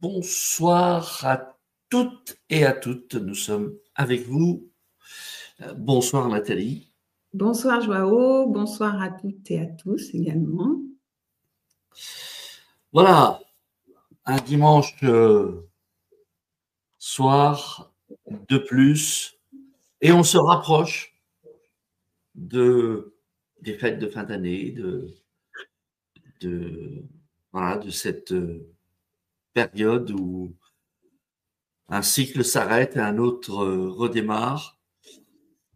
Bonsoir à toutes et à toutes. Nous sommes avec vous. Bonsoir Nathalie. Bonsoir Joao, bonsoir à toutes et à tous également. Voilà, un dimanche soir de plus et on se rapproche des fêtes de fin d'année, de cette période où un cycle s'arrête et un autre redémarre.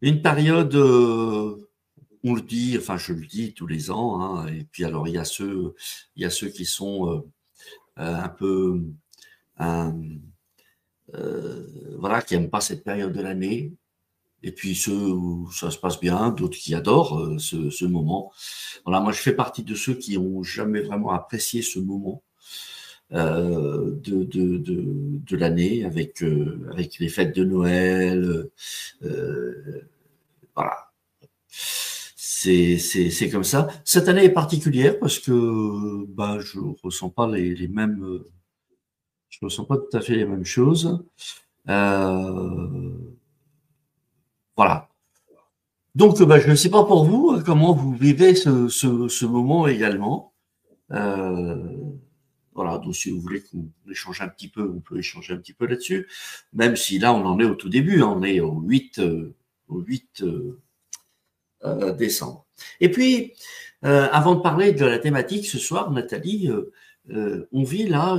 Une période, on le dit, enfin je le dis tous les ans, hein, et puis alors il y a ceux qui sont un peu, voilà, qui aiment pas cette période de l'année, et puis ceux où ça se passe bien, d'autres qui adorent ce moment. Voilà, moi je fais partie de ceux qui ont jamais vraiment apprécié ce moment de l'année avec les fêtes de Noël, voilà. C'est comme ça. Cette année est particulière parce que bah, je ressens pas tout à fait les mêmes choses. Euh, voilà. Donc, bah, je ne sais pas pour vous comment vous vivez ce moment également. Euh, voilà. Donc, si vous voulez qu'on échange un petit peu, on peut échanger un petit peu là-dessus. Même si là, on en est au tout début, hein, on est au 8 décembre. Et puis, avant de parler de la thématique ce soir, Nathalie, on vit là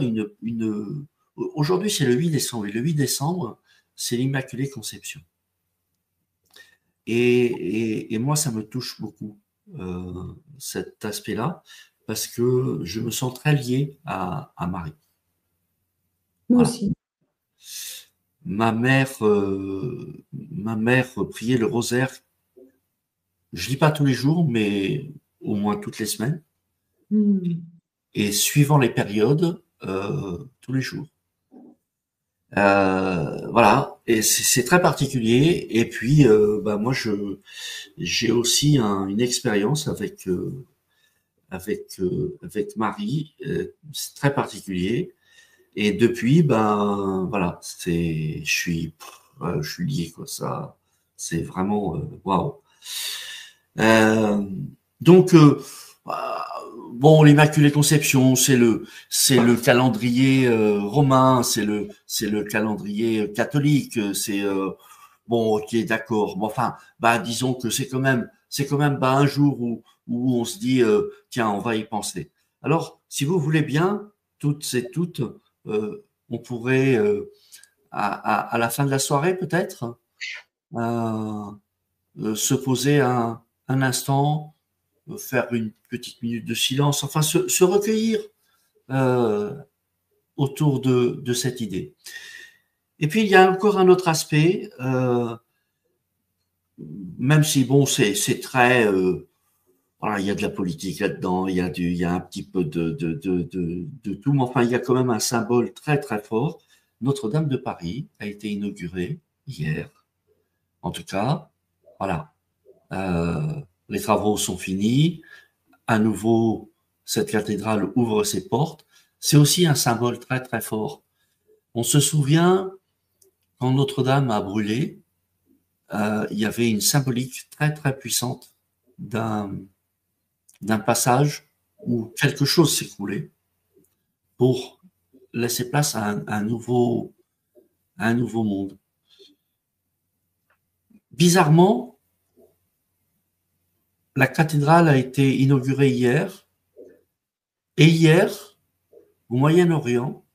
aujourd'hui c'est le 8 décembre, et le 8 décembre, c'est l'Immaculée Conception. Et moi, ça me touche beaucoup, cet aspect-là, parce que je me sens très lié à Marie. Moi Voilà. aussi. Ma mère priait le rosaire. Je lis pas tous les jours, mais au moins toutes les semaines. Et suivant les périodes, tous les jours. Voilà, et c'est très particulier. Et puis, bah moi, j'ai aussi une expérience avec Marie, c'est très particulier. Et depuis, ben voilà, je suis lié quoi. Ça, c'est vraiment waouh. Euh, donc, bah, bon, l'Immaculée Conception, c'est le calendrier romain, c'est le calendrier catholique, bon, ok, d'accord. Bon, enfin, bah, disons que c'est quand même bah, un jour où on se dit, tiens, on va y penser. Alors, si vous voulez bien, toutes et toutes, on pourrait, à la fin de la soirée, peut-être, euh, se poser un instant, faire une petite minute de silence, enfin se recueillir euh, autour de cette idée. Et puis il y a encore un autre aspect, même si bon c'est très voilà, il y a de la politique là-dedans, il y a un petit peu de tout, mais enfin il y a quand même un symbole très très fort. Notre-Dame de Paris a été inaugurée hier, en tout cas, voilà. Les travaux sont finis. À nouveau, cette cathédrale ouvre ses portes. C'est aussi un symbole très très fort. On se souvient, quand Notre-Dame a brûlé, il y avait une symbolique très très puissante d'un d'un passage où quelque chose s'écroulait pour laisser place à un nouveau monde. Bizarrement, la cathédrale a été inaugurée hier, et hier, au Moyen-Orient,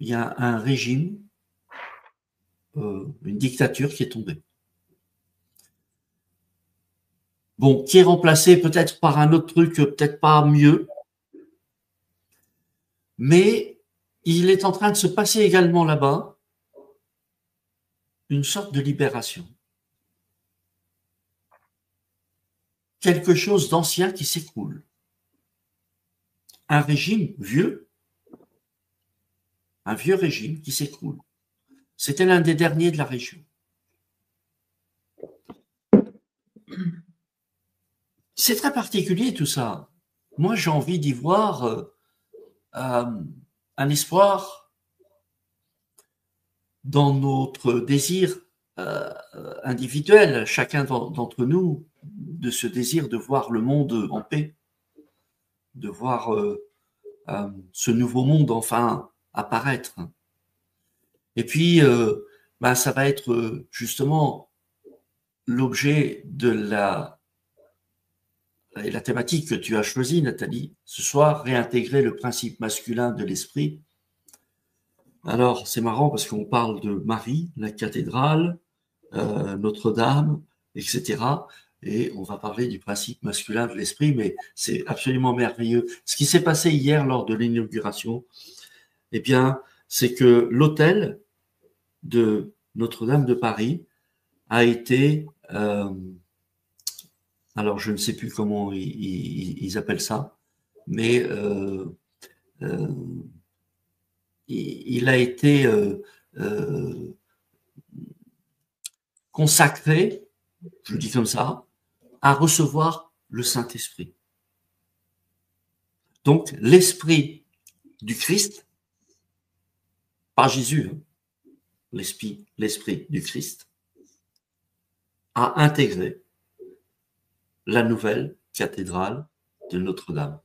il y a un régime, une dictature qui est tombée. Bon, qui est remplacé peut-être par un autre truc, peut-être pas mieux, mais il est en train de se passer également là-bas une sorte de libération. Quelque chose d'ancien qui s'écroule. Un régime vieux, un vieux régime qui s'écroule. C'était l'un des derniers de la région. C'est très particulier tout ça. Moi, j'ai envie d'y voir un espoir dans notre désir individuel, chacun d'entre nous, de ce désir de voir le monde en paix, de voir ce nouveau monde enfin apparaître. Et puis, ça va être justement l'objet de la thématique que tu as choisie, Nathalie, ce soir, réintégrer le principe masculin de l'esprit. Alors, c'est marrant parce qu'on parle de Marie, la cathédrale, Notre-Dame, etc. Et on va parler du principe masculin de l'esprit, mais c'est absolument merveilleux. Ce qui s'est passé hier lors de l'inauguration, eh bien, c'est que l'autel de Notre-Dame de Paris a été, alors je ne sais plus comment ils appellent ça, mais il a été consacré, je le dis comme ça, à recevoir le Saint-Esprit. Donc, l'esprit du Christ, pas Jésus, hein, l'esprit du Christ, a intégré la nouvelle cathédrale de Notre-Dame.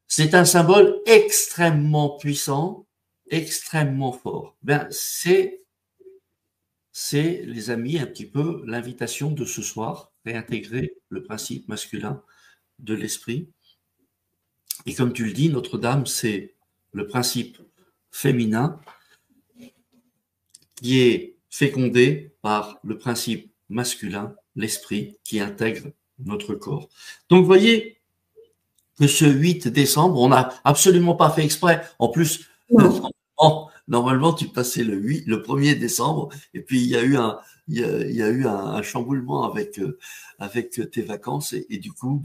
C'est un symbole extrêmement puissant, extrêmement fort. Ben, c'est, les amis, un petit peu l'invitation de ce soir, réintégrer le principe masculin de l'esprit. Et comme tu le dis, Notre-Dame, c'est le principe féminin qui est fécondé par le principe masculin, l'esprit, qui intègre notre corps. Donc, vous voyez que ce 8 décembre, on n'a absolument pas fait exprès. En plus, normalement, tu passais le 1er décembre, et puis il y a eu un chamboulement avec tes vacances, et du coup,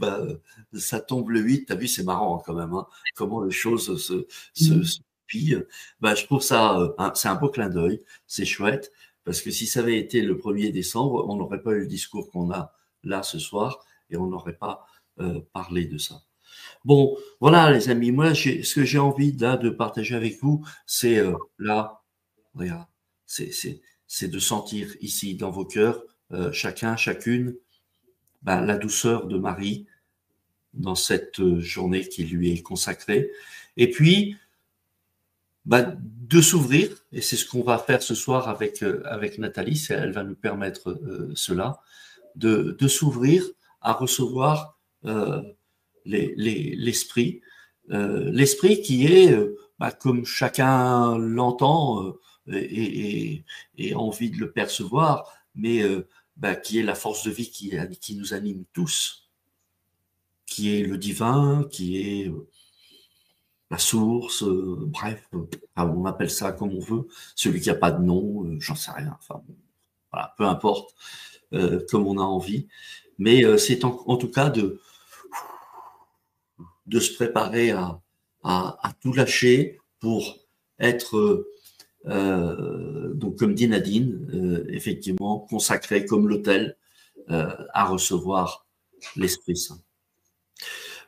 ça tombe le 8. T'as vu, c'est marrant quand même, hein, comment les choses se pillent. Je trouve ça, c'est un beau clin d'œil, c'est chouette, parce que si ça avait été le 1er décembre, on n'aurait pas eu le discours qu'on a là ce soir, et on n'aurait pas parlé de ça. Bon, voilà les amis, moi ce que j'ai envie là de partager avec vous, c'est là, regarde, c'est de sentir ici dans vos cœurs, chacun, chacune, la douceur de Marie dans cette journée qui lui est consacrée. Et puis, de s'ouvrir, et c'est ce qu'on va faire ce soir avec Nathalie, elle va nous permettre cela, de s'ouvrir à recevoir l'esprit, l'esprit qui est, comme chacun l'entend et a envie de le percevoir, mais qui est la force de vie qui nous anime tous, qui est le divin, qui est la source, bref, on appelle ça comme on veut, celui qui n'a pas de nom, j'en sais rien, enfin bon, voilà, peu importe, comme on a envie, mais c'est en tout cas de se préparer à tout lâcher pour être, donc comme dit Nadine, effectivement consacré comme l'autel à recevoir l'Esprit Saint.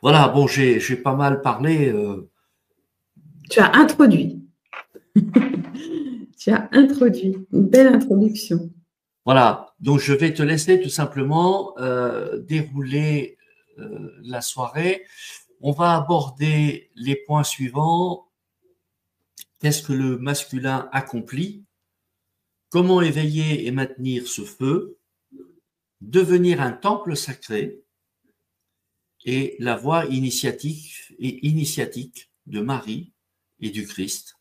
Voilà, bon, j'ai pas mal parlé. Tu as introduit. Tu as introduit. Une belle introduction. Voilà, donc je vais te laisser tout simplement dérouler la soirée. On va aborder les points suivants. Qu'est-ce que le masculin accomplit? Comment éveiller et maintenir ce feu? Devenir un temple sacré? Et la voie initiatique de Marie et du Christ.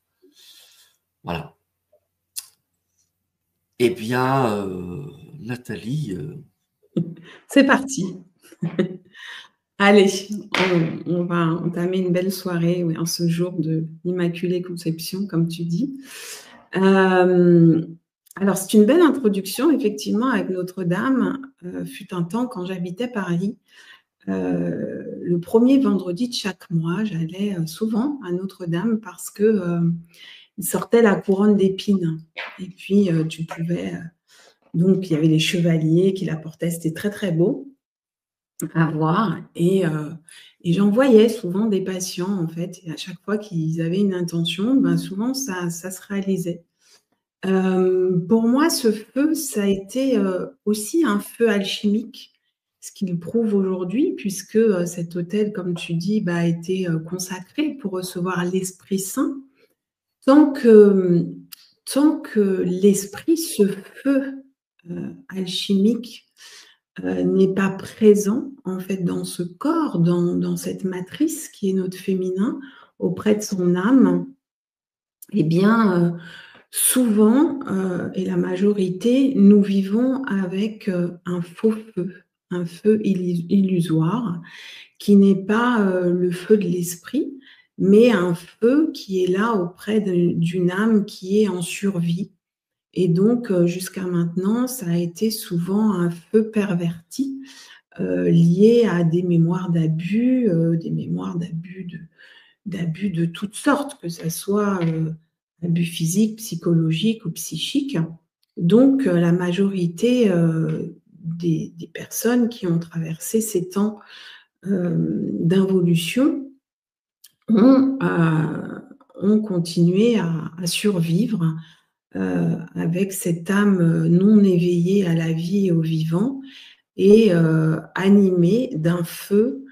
Voilà. Eh bien, Nathalie. C'est parti. Allez, on va entamer une belle soirée en ce jour de l'Immaculée Conception, comme tu dis. Alors, c'est une belle introduction, effectivement, avec Notre-Dame. Fut un temps, quand j'habitais Paris, le premier vendredi de chaque mois, j'allais souvent à Notre-Dame parce que il sortait la couronne d'épines. Et puis, tu pouvais... donc, il y avait les chevaliers qui la portaient. C'était très, très beau. à voir et j'en voyais souvent des patients, en fait, et à chaque fois qu'ils avaient une intention, ben, souvent ça se réalisait. Pour moi, ce feu, ça a été, aussi un feu alchimique, ce qu'il prouve aujourd'hui puisque, cet hôtel, comme tu dis, bah, a été, consacré pour recevoir l'Esprit Saint. Tant que, tant que l'esprit, ce feu, alchimique, n'est pas présent, en fait, dans ce corps, dans cette matrice qui est notre féminin, auprès de son âme, eh bien, souvent, et la majorité, nous vivons avec, un faux feu, un feu illusoire qui n'est pas, le feu de l'esprit, mais un feu qui est là auprès d'une âme qui est en survie et donc jusqu'à maintenant, ça a été souvent un feu perverti, lié à des mémoires d'abus, d'abus de toutes sortes, que ça soit, abus physiques, psychologiques ou psychiques. Donc la majorité, des personnes qui ont traversé ces temps, d'involution ont continué à survivre, avec cette âme, non éveillée à la vie et au vivant et animée d'un feu,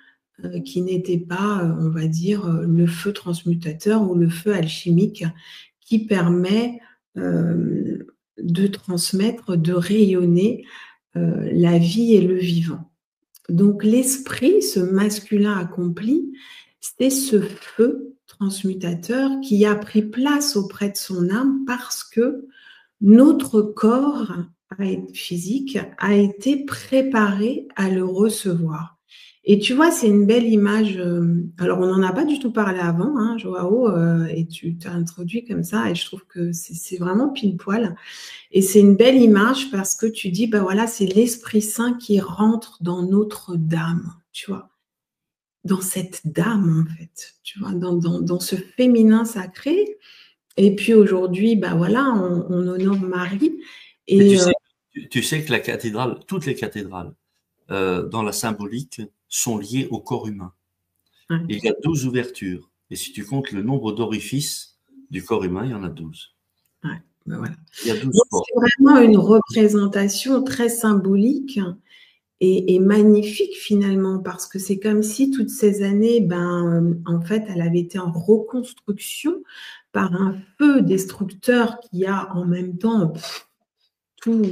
qui n'était pas, on va dire, le feu transmutateur ou le feu alchimique qui permet, de transmettre, de rayonner, la vie et le vivant. Donc l'esprit, ce masculin accompli, c'est ce feu transmutateur qui a pris place auprès de son âme parce que notre corps physique a été préparé à le recevoir. Et tu vois, c'est une belle image. Alors, on n'en a pas du tout parlé avant, hein, Joao, et tu t'as introduit comme ça, et je trouve que c'est vraiment pile poil. Et c'est une belle image parce que tu dis, ben voilà, c'est l'Esprit Saint qui rentre dans notre dame, tu vois, dans cette dame, en fait, tu vois, dans ce féminin sacré. Et puis aujourd'hui, ben voilà, on honore Marie. Mais Et tu sais que la cathédrale, toutes les cathédrales, dans la symbolique, sont liées au corps humain. ouais, Il y a 12 ouvertures. Et si tu comptes le nombre d'orifices du corps humain, il y en a 12. ouais, ben voilà. Il y a 12 Donc, portes. c'est vraiment une représentation très symbolique et magnifique finalement, parce que c'est comme si toutes ces années, ben, en fait, elle avait été en reconstruction par un feu destructeur qui a en même temps tout,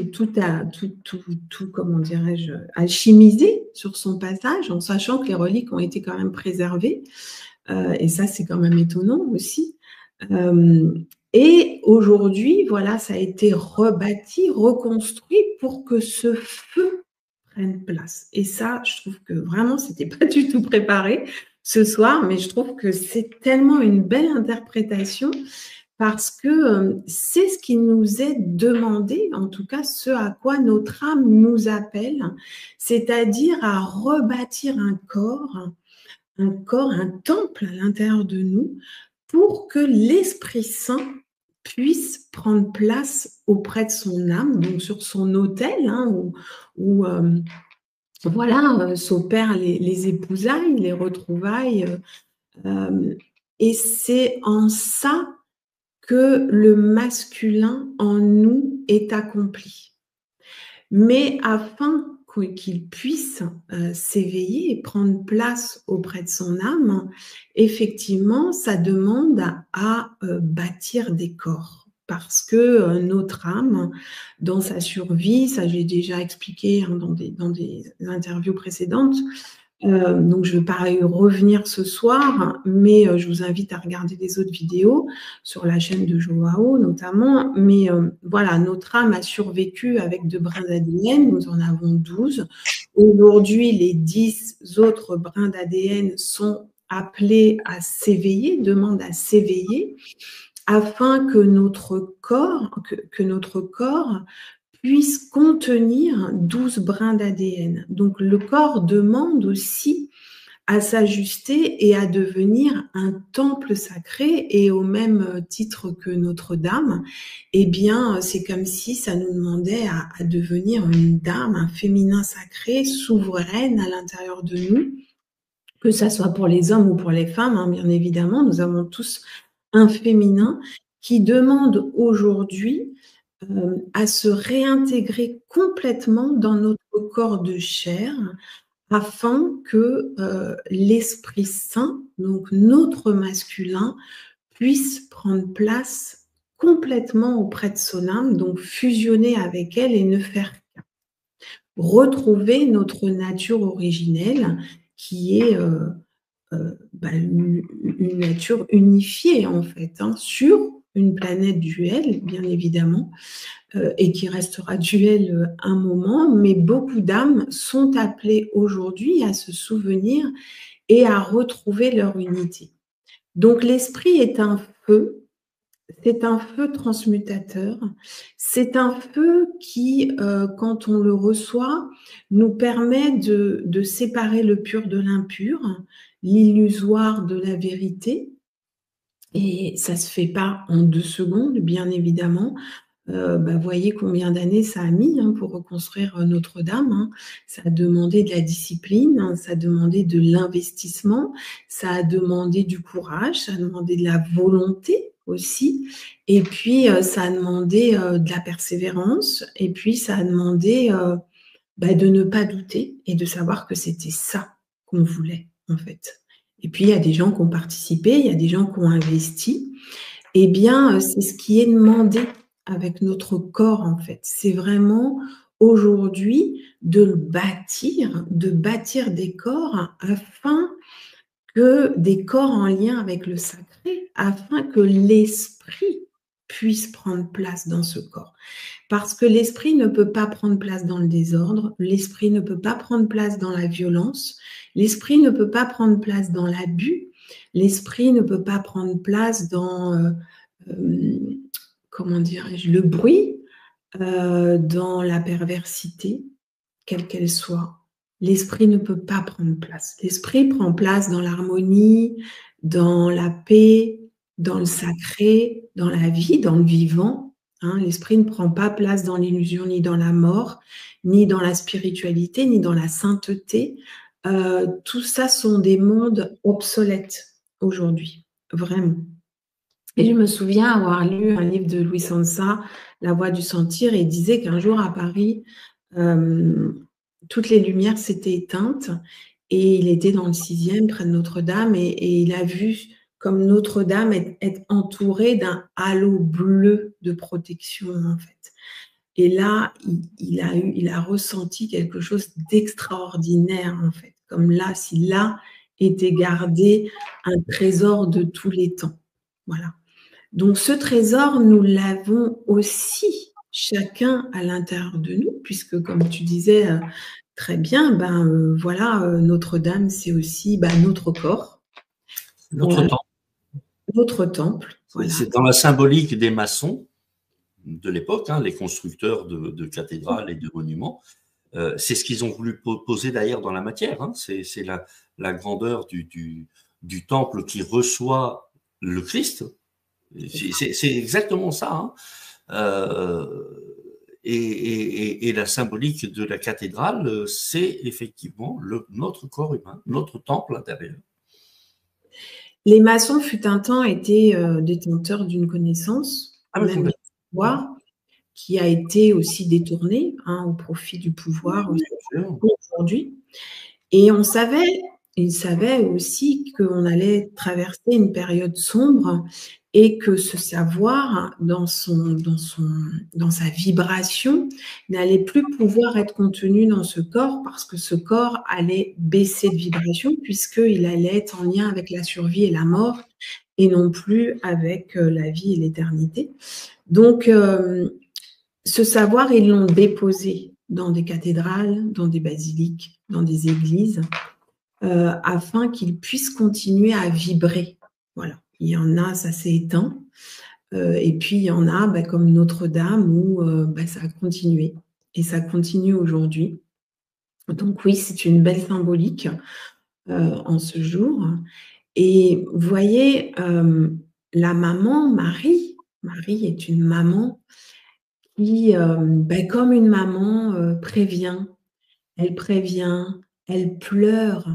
comment dirais-je, alchimisé sur son passage, en sachant que les reliques ont été quand même préservées. Et ça, c'est quand même étonnant aussi. Et aujourd'hui, voilà, ça a été rebâti, reconstruit pour que ce feu prenne place. Et ça, je trouve que vraiment, c'était pas du tout préparé ce soir, mais je trouve que c'est tellement une belle interprétation parce que c'est ce qui nous est demandé, en tout cas ce à quoi notre âme nous appelle, c'est-à-dire à rebâtir un corps, un temple à l'intérieur de nous, pour que l'Esprit Saint puisse prendre place auprès de son âme, donc sur son autel, hein, où voilà, s'opèrent les épousailles, les retrouvailles. Et c'est en ça que le masculin en nous est accompli. Mais afin qu'il puisse s'éveiller et prendre place auprès de son âme, effectivement, ça demande à bâtir des corps. Parce que notre âme, dans sa survie, ça j'ai déjà expliqué hein, dans des interviews précédentes, donc je ne vais pas y revenir ce soir, mais je vous invite à regarder les autres vidéos sur la chaîne de Joao notamment. Mais voilà, notre âme a survécu avec 2 brins d'ADN, nous en avons 12. Aujourd'hui, les 10 autres brins d'ADN sont appelés à s'éveiller, demandent à s'éveiller, afin que notre corps puisse contenir 12 brins d'ADN. Donc le corps demande aussi à s'ajuster et à devenir un temple sacré. Et au même titre que Notre-Dame, eh bien, c'est comme si ça nous demandait à devenir une dame, un féminin sacré, souveraine à l'intérieur de nous, que ça soit pour les hommes ou pour les femmes, hein, bien évidemment. Nous avons tous un féminin qui demande aujourd'hui à se réintégrer complètement dans notre corps de chair, afin que l'Esprit Saint, donc notre masculin, puisse prendre place complètement auprès de son âme, donc fusionner avec elle et ne faire qu'un. Retrouver notre nature originelle qui est une nature unifiée en fait, hein, sur une planète duelle, bien évidemment, et qui restera duel un moment, mais beaucoup d'âmes sont appelées aujourd'hui à se souvenir et à retrouver leur unité. Donc l'esprit est un feu, c'est un feu transmutateur, c'est un feu qui, quand on le reçoit, nous permet de séparer le pur de l'impur, l'illusoire de la vérité, et ça ne se fait pas en 2 secondes, bien évidemment. Voyez combien d'années ça a mis pour reconstruire Notre-Dame, hein. Ça a demandé de la discipline, hein, ça a demandé de l'investissement, ça a demandé du courage, ça a demandé de la volonté aussi, et puis ça a demandé de la persévérance, et puis ça a demandé de ne pas douter et de savoir que c'était ça qu'on voulait en fait. Et puis il y a des gens qui ont participé, il y a des gens qui ont investi. Eh bien, c'est ce qui est demandé avec notre corps, en fait. C'est vraiment aujourd'hui de bâtir des corps afin que des corps en lien avec le sacré, afin que l'esprit puisse prendre place dans ce corps. Parce que l'esprit ne peut pas prendre place dans le désordre, l'esprit ne peut pas prendre place dans la violence, l'esprit ne peut pas prendre place dans l'abus, l'esprit ne peut pas prendre place dans, comment dirais-je, le bruit, dans la perversité, quelle qu'elle soit. L'esprit ne peut pas prendre place. L'esprit prend place dans l'harmonie, dans la paix, dans le sacré, dans la vie, dans le vivant. Hein. L'esprit ne prend pas place dans l'illusion, ni dans la mort, ni dans la spiritualité, ni dans la sainteté. Tout ça sont des mondes obsolètes aujourd'hui, vraiment. Et je me souviens avoir lu un livre de Louis Sansa, La Voix du Sentir, et il disait qu'un jour à Paris, toutes les lumières s'étaient éteintes et il était dans le 6e, près de Notre-Dame, et il a vu comme Notre-Dame être entourée d'un halo bleu de protection, en fait. Et là, il a ressenti quelque chose d'extraordinaire, en fait. Comme là, si là était gardé un trésor de tous les temps. Voilà. Donc, ce trésor, nous l'avons aussi chacun à l'intérieur de nous, puisque, comme tu disais très bien, Notre-Dame, c'est aussi notre corps. Notre temple. Notre temple. Voilà. C'est dans la symbolique des maçons de l'époque, hein, les constructeurs de cathédrales et de monuments. C'est ce qu'ils ont voulu poser d'ailleurs dans la matière. Hein. C'est la grandeur du temple qui reçoit le Christ. C'est exactement ça. Hein. Et la symbolique de la cathédrale, c'est effectivement notre corps humain, notre temple intérieur. Les maçons, fut un temps, étaient détenteurs d'une connaissance, même du pouvoir, qui a été aussi détournée au profit du pouvoir aujourd'hui. Et ils savaient aussi qu'on allait traverser une période sombre et que ce savoir, dans sa vibration, n'allait plus pouvoir être contenu dans ce corps parce que ce corps allait baisser de vibration puisqu'il allait être en lien avec la survie et la mort et non plus avec la vie et l'éternité. Donc, ce savoir, ils l'ont déposé dans des cathédrales, dans des basiliques, dans des églises, afin qu'il puisse continuer à vibrer. Voilà. Il y en a, ça s'est éteint. Et puis, il y en a, comme Notre-Dame, où ça a continué. Et ça continue aujourd'hui. Donc oui, c'est une belle symbolique. en ce jour. Et vous voyez, la maman, Marie est une maman qui, comme une maman, prévient, elle pleure,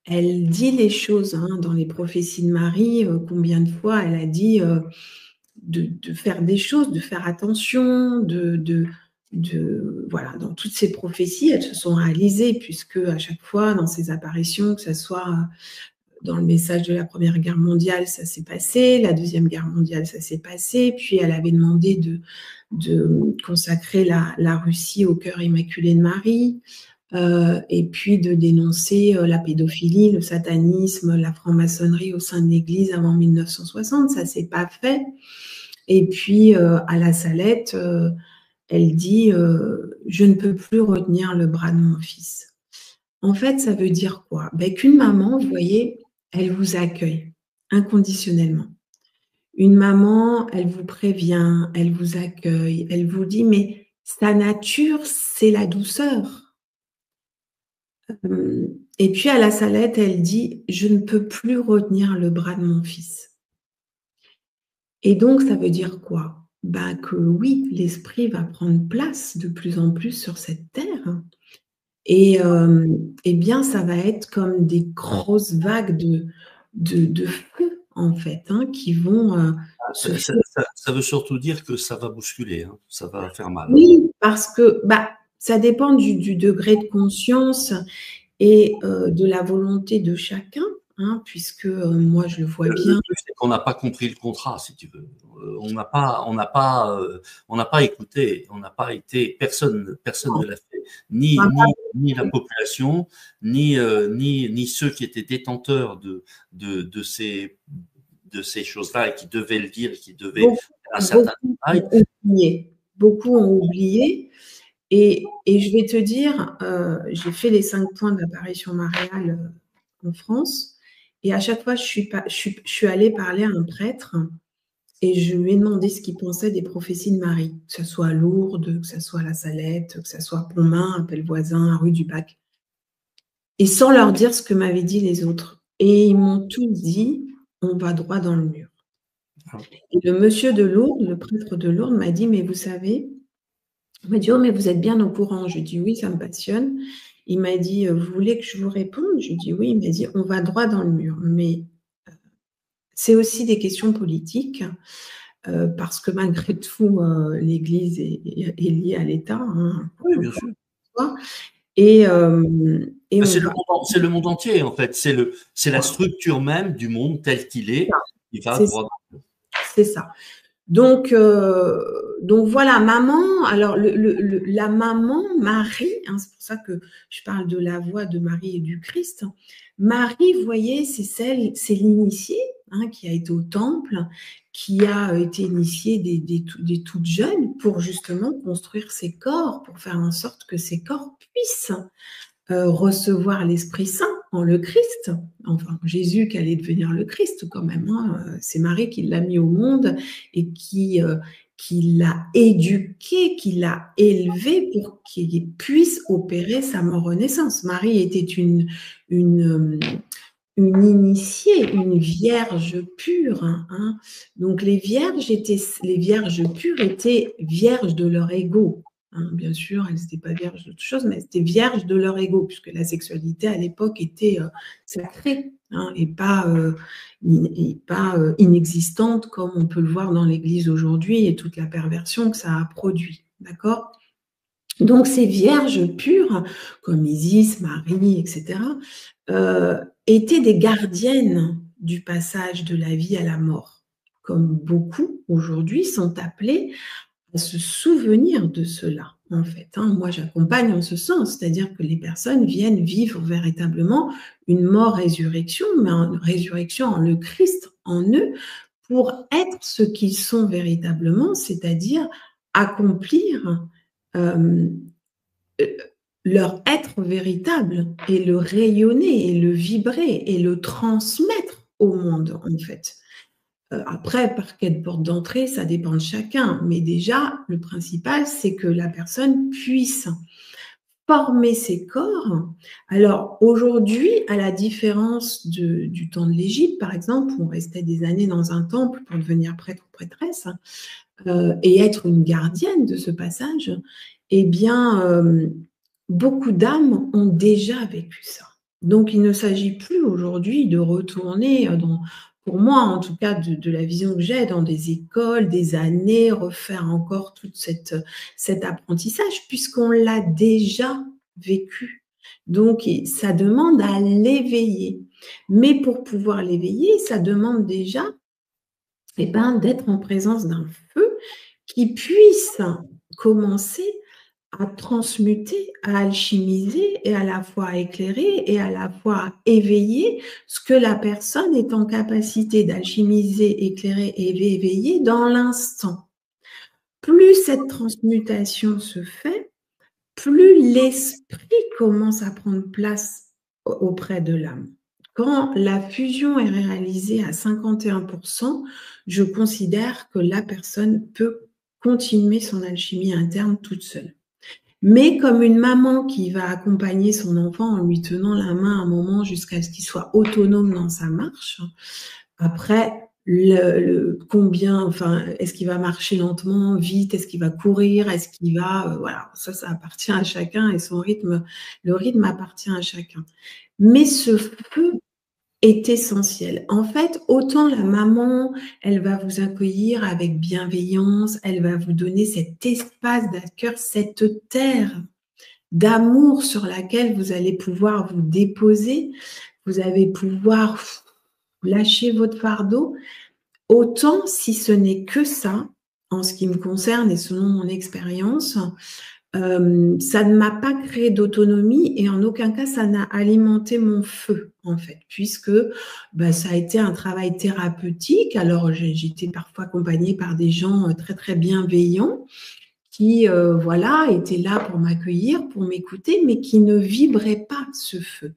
elle dit les choses, hein, dans les prophéties de Marie, combien de fois elle a dit, de faire des choses, de faire attention, voilà, dans toutes ces prophéties, elles se sont réalisées puisque à chaque fois dans ces apparitions, que ça soit dans le message de la Première Guerre mondiale, ça s'est passé, la Deuxième Guerre mondiale, ça s'est passé, puis elle avait demandé de consacrer la Russie au cœur immaculé de Marie, et puis de dénoncer la pédophilie, le satanisme, la franc-maçonnerie au sein de l'Église avant 1960, ça s'est pas fait. Et puis à la Salette, elle dit je ne peux plus retenir le bras de mon fils. En fait, ça veut dire quoi? Qu'une maman, vous voyez, elle vous accueille inconditionnellement. Une maman, elle vous prévient, elle vous accueille, elle vous dit, mais sa nature, c'est la douceur. Et puis à la Salette, elle dit, je ne peux plus retenir le bras de mon fils. Et donc, ça veut dire quoi? Que oui, l'esprit va prendre place de plus en plus sur cette terre. Et bien, ça va être comme des grosses vagues de feu, en fait, hein, qui vont se faire. Ça veut surtout dire que ça va bousculer, hein, ça va faire mal. Oui, parce que ça dépend du degré de conscience et de la volonté de chacun, hein, puisque moi, je le vois bien. Le truc, c'est qu'on n'a pas compris le contrat, si tu veux. On n'a pas écouté, on n'a pas été, personne ne l'a fait, ni la population, ni ceux qui étaient détenteurs de ces choses-là et qui devaient le dire, qui devaient faire un certain travail. Beaucoup ont oublié. Et je vais te dire, j'ai fait les 5 points d'apparition mariale en France. Et à chaque fois, je suis allée parler à un prêtre et je lui ai demandé ce qu'il pensait des prophéties de Marie, que ce soit à Lourdes, que ce soit à la Salette, que ce soit à Pontmain, à Pellevoisin, à Rue du Bac. Et sans leur dire ce que m'avaient dit les autres. Et ils m'ont tous dit, on va droit dans le mur. Et le monsieur de Lourdes, le prêtre de Lourdes, m'a dit, mais vous savez, il m'a dit, oh, mais vous êtes bien au courant. Je lui ai dit, oui, ça me passionne. Il m'a dit, vous voulez que je vous réponde? Je lui ai dit, oui. Il m'a dit, on va droit dans le mur. Mais c'est aussi des questions politiques, parce que malgré tout, l'Église est liée à l'État. Hein, oui, bien sûr. Et c'est le monde entier, en fait. C'est la structure même du monde tel qu'il est. Il va droit dans le mur. C'est ça. Donc voilà, maman, alors la maman, Marie, hein, c'est pour ça que je parle de la voix de Marie et du Christ. Marie, vous voyez, c'est l'initiée, hein, qui a été au temple, qui a été initiée des toutes jeunes pour justement construire ses corps, pour faire en sorte que ces corps puissent recevoir l'Esprit Saint en le Christ, enfin Jésus qui allait devenir le Christ quand même, hein. C'est Marie qui l'a mis au monde et qui l'a éduqué, qui l'a élevé pour qu'il puisse opérer sa mort-renaissance. Marie était une initiée, une vierge pure, hein. Donc les vierges pures étaient vierges de leur ego. Hein, bien sûr, elles n'étaient pas vierges d'autre chose, mais elles étaient vierges de leur ego, puisque la sexualité à l'époque était sacrée, hein, et pas inexistante comme on peut le voir dans l'Église aujourd'hui et toute la perversion que ça a produit. D'accord? Donc ces vierges pures, comme Isis, Marie, etc., étaient des gardiennes du passage de la vie à la mort, comme beaucoup aujourd'hui sont appelés à se souvenir de cela, en fait. Hein. Moi, j'accompagne en ce sens, c'est-à-dire que les personnes viennent vivre véritablement une mort-résurrection, mais une résurrection en le Christ, en eux, pour être ce qu'ils sont véritablement, c'est-à-dire accomplir leur être véritable et le rayonner et le vibrer et le transmettre au monde, en fait. Après, par quelle porte d'entrée, ça dépend de chacun. Mais déjà, le principal, c'est que la personne puisse former ces corps. Alors aujourd'hui, à la différence du temps de l'Égypte, par exemple, où on restait des années dans un temple pour devenir prêtre ou prêtresse, et être une gardienne de ce passage, eh bien, beaucoup d'âmes ont déjà vécu ça. Donc, il ne s'agit plus aujourd'hui de retourner pour moi, en tout cas, de la vision que j'ai, dans des écoles, des années, refaire encore tout cet apprentissage, puisqu'on l'a déjà vécu. Donc, ça demande à l'éveiller. Mais pour pouvoir l'éveiller, ça demande déjà d'être en présence d'un feu qui puisse commencer à transmuter, à alchimiser et à la fois à éclairer et à la fois à éveiller ce que la personne est en capacité d'alchimiser, éclairer et éveiller dans l'instant. Plus cette transmutation se fait, plus l'esprit commence à prendre place auprès de l'âme. Quand la fusion est réalisée à 51%, je considère que la personne peut continuer son alchimie interne toute seule. Mais comme une maman qui va accompagner son enfant en lui tenant la main un moment jusqu'à ce qu'il soit autonome dans sa marche, après, combien, enfin, est-ce qu'il va marcher lentement, vite, est-ce qu'il va courir, est-ce qu'il va, voilà, ça appartient à chacun et le rythme appartient à chacun. Mais ce feu est essentiel. En fait, autant la maman, elle va vous accueillir avec bienveillance, elle va vous donner cet espace d'accueil, cette terre d'amour sur laquelle vous allez pouvoir vous déposer, vous allez pouvoir lâcher votre fardeau, autant si ce n'est que ça, en ce qui me concerne et selon mon expérience, ça ne m'a pas créé d'autonomie et en aucun cas ça n'a alimenté mon feu en fait, puisque ça a été un travail thérapeutique. Alors j'étais parfois accompagnée par des gens très très bienveillants qui étaient là pour m'accueillir, pour m'écouter, mais qui ne vibraient pas ce feu.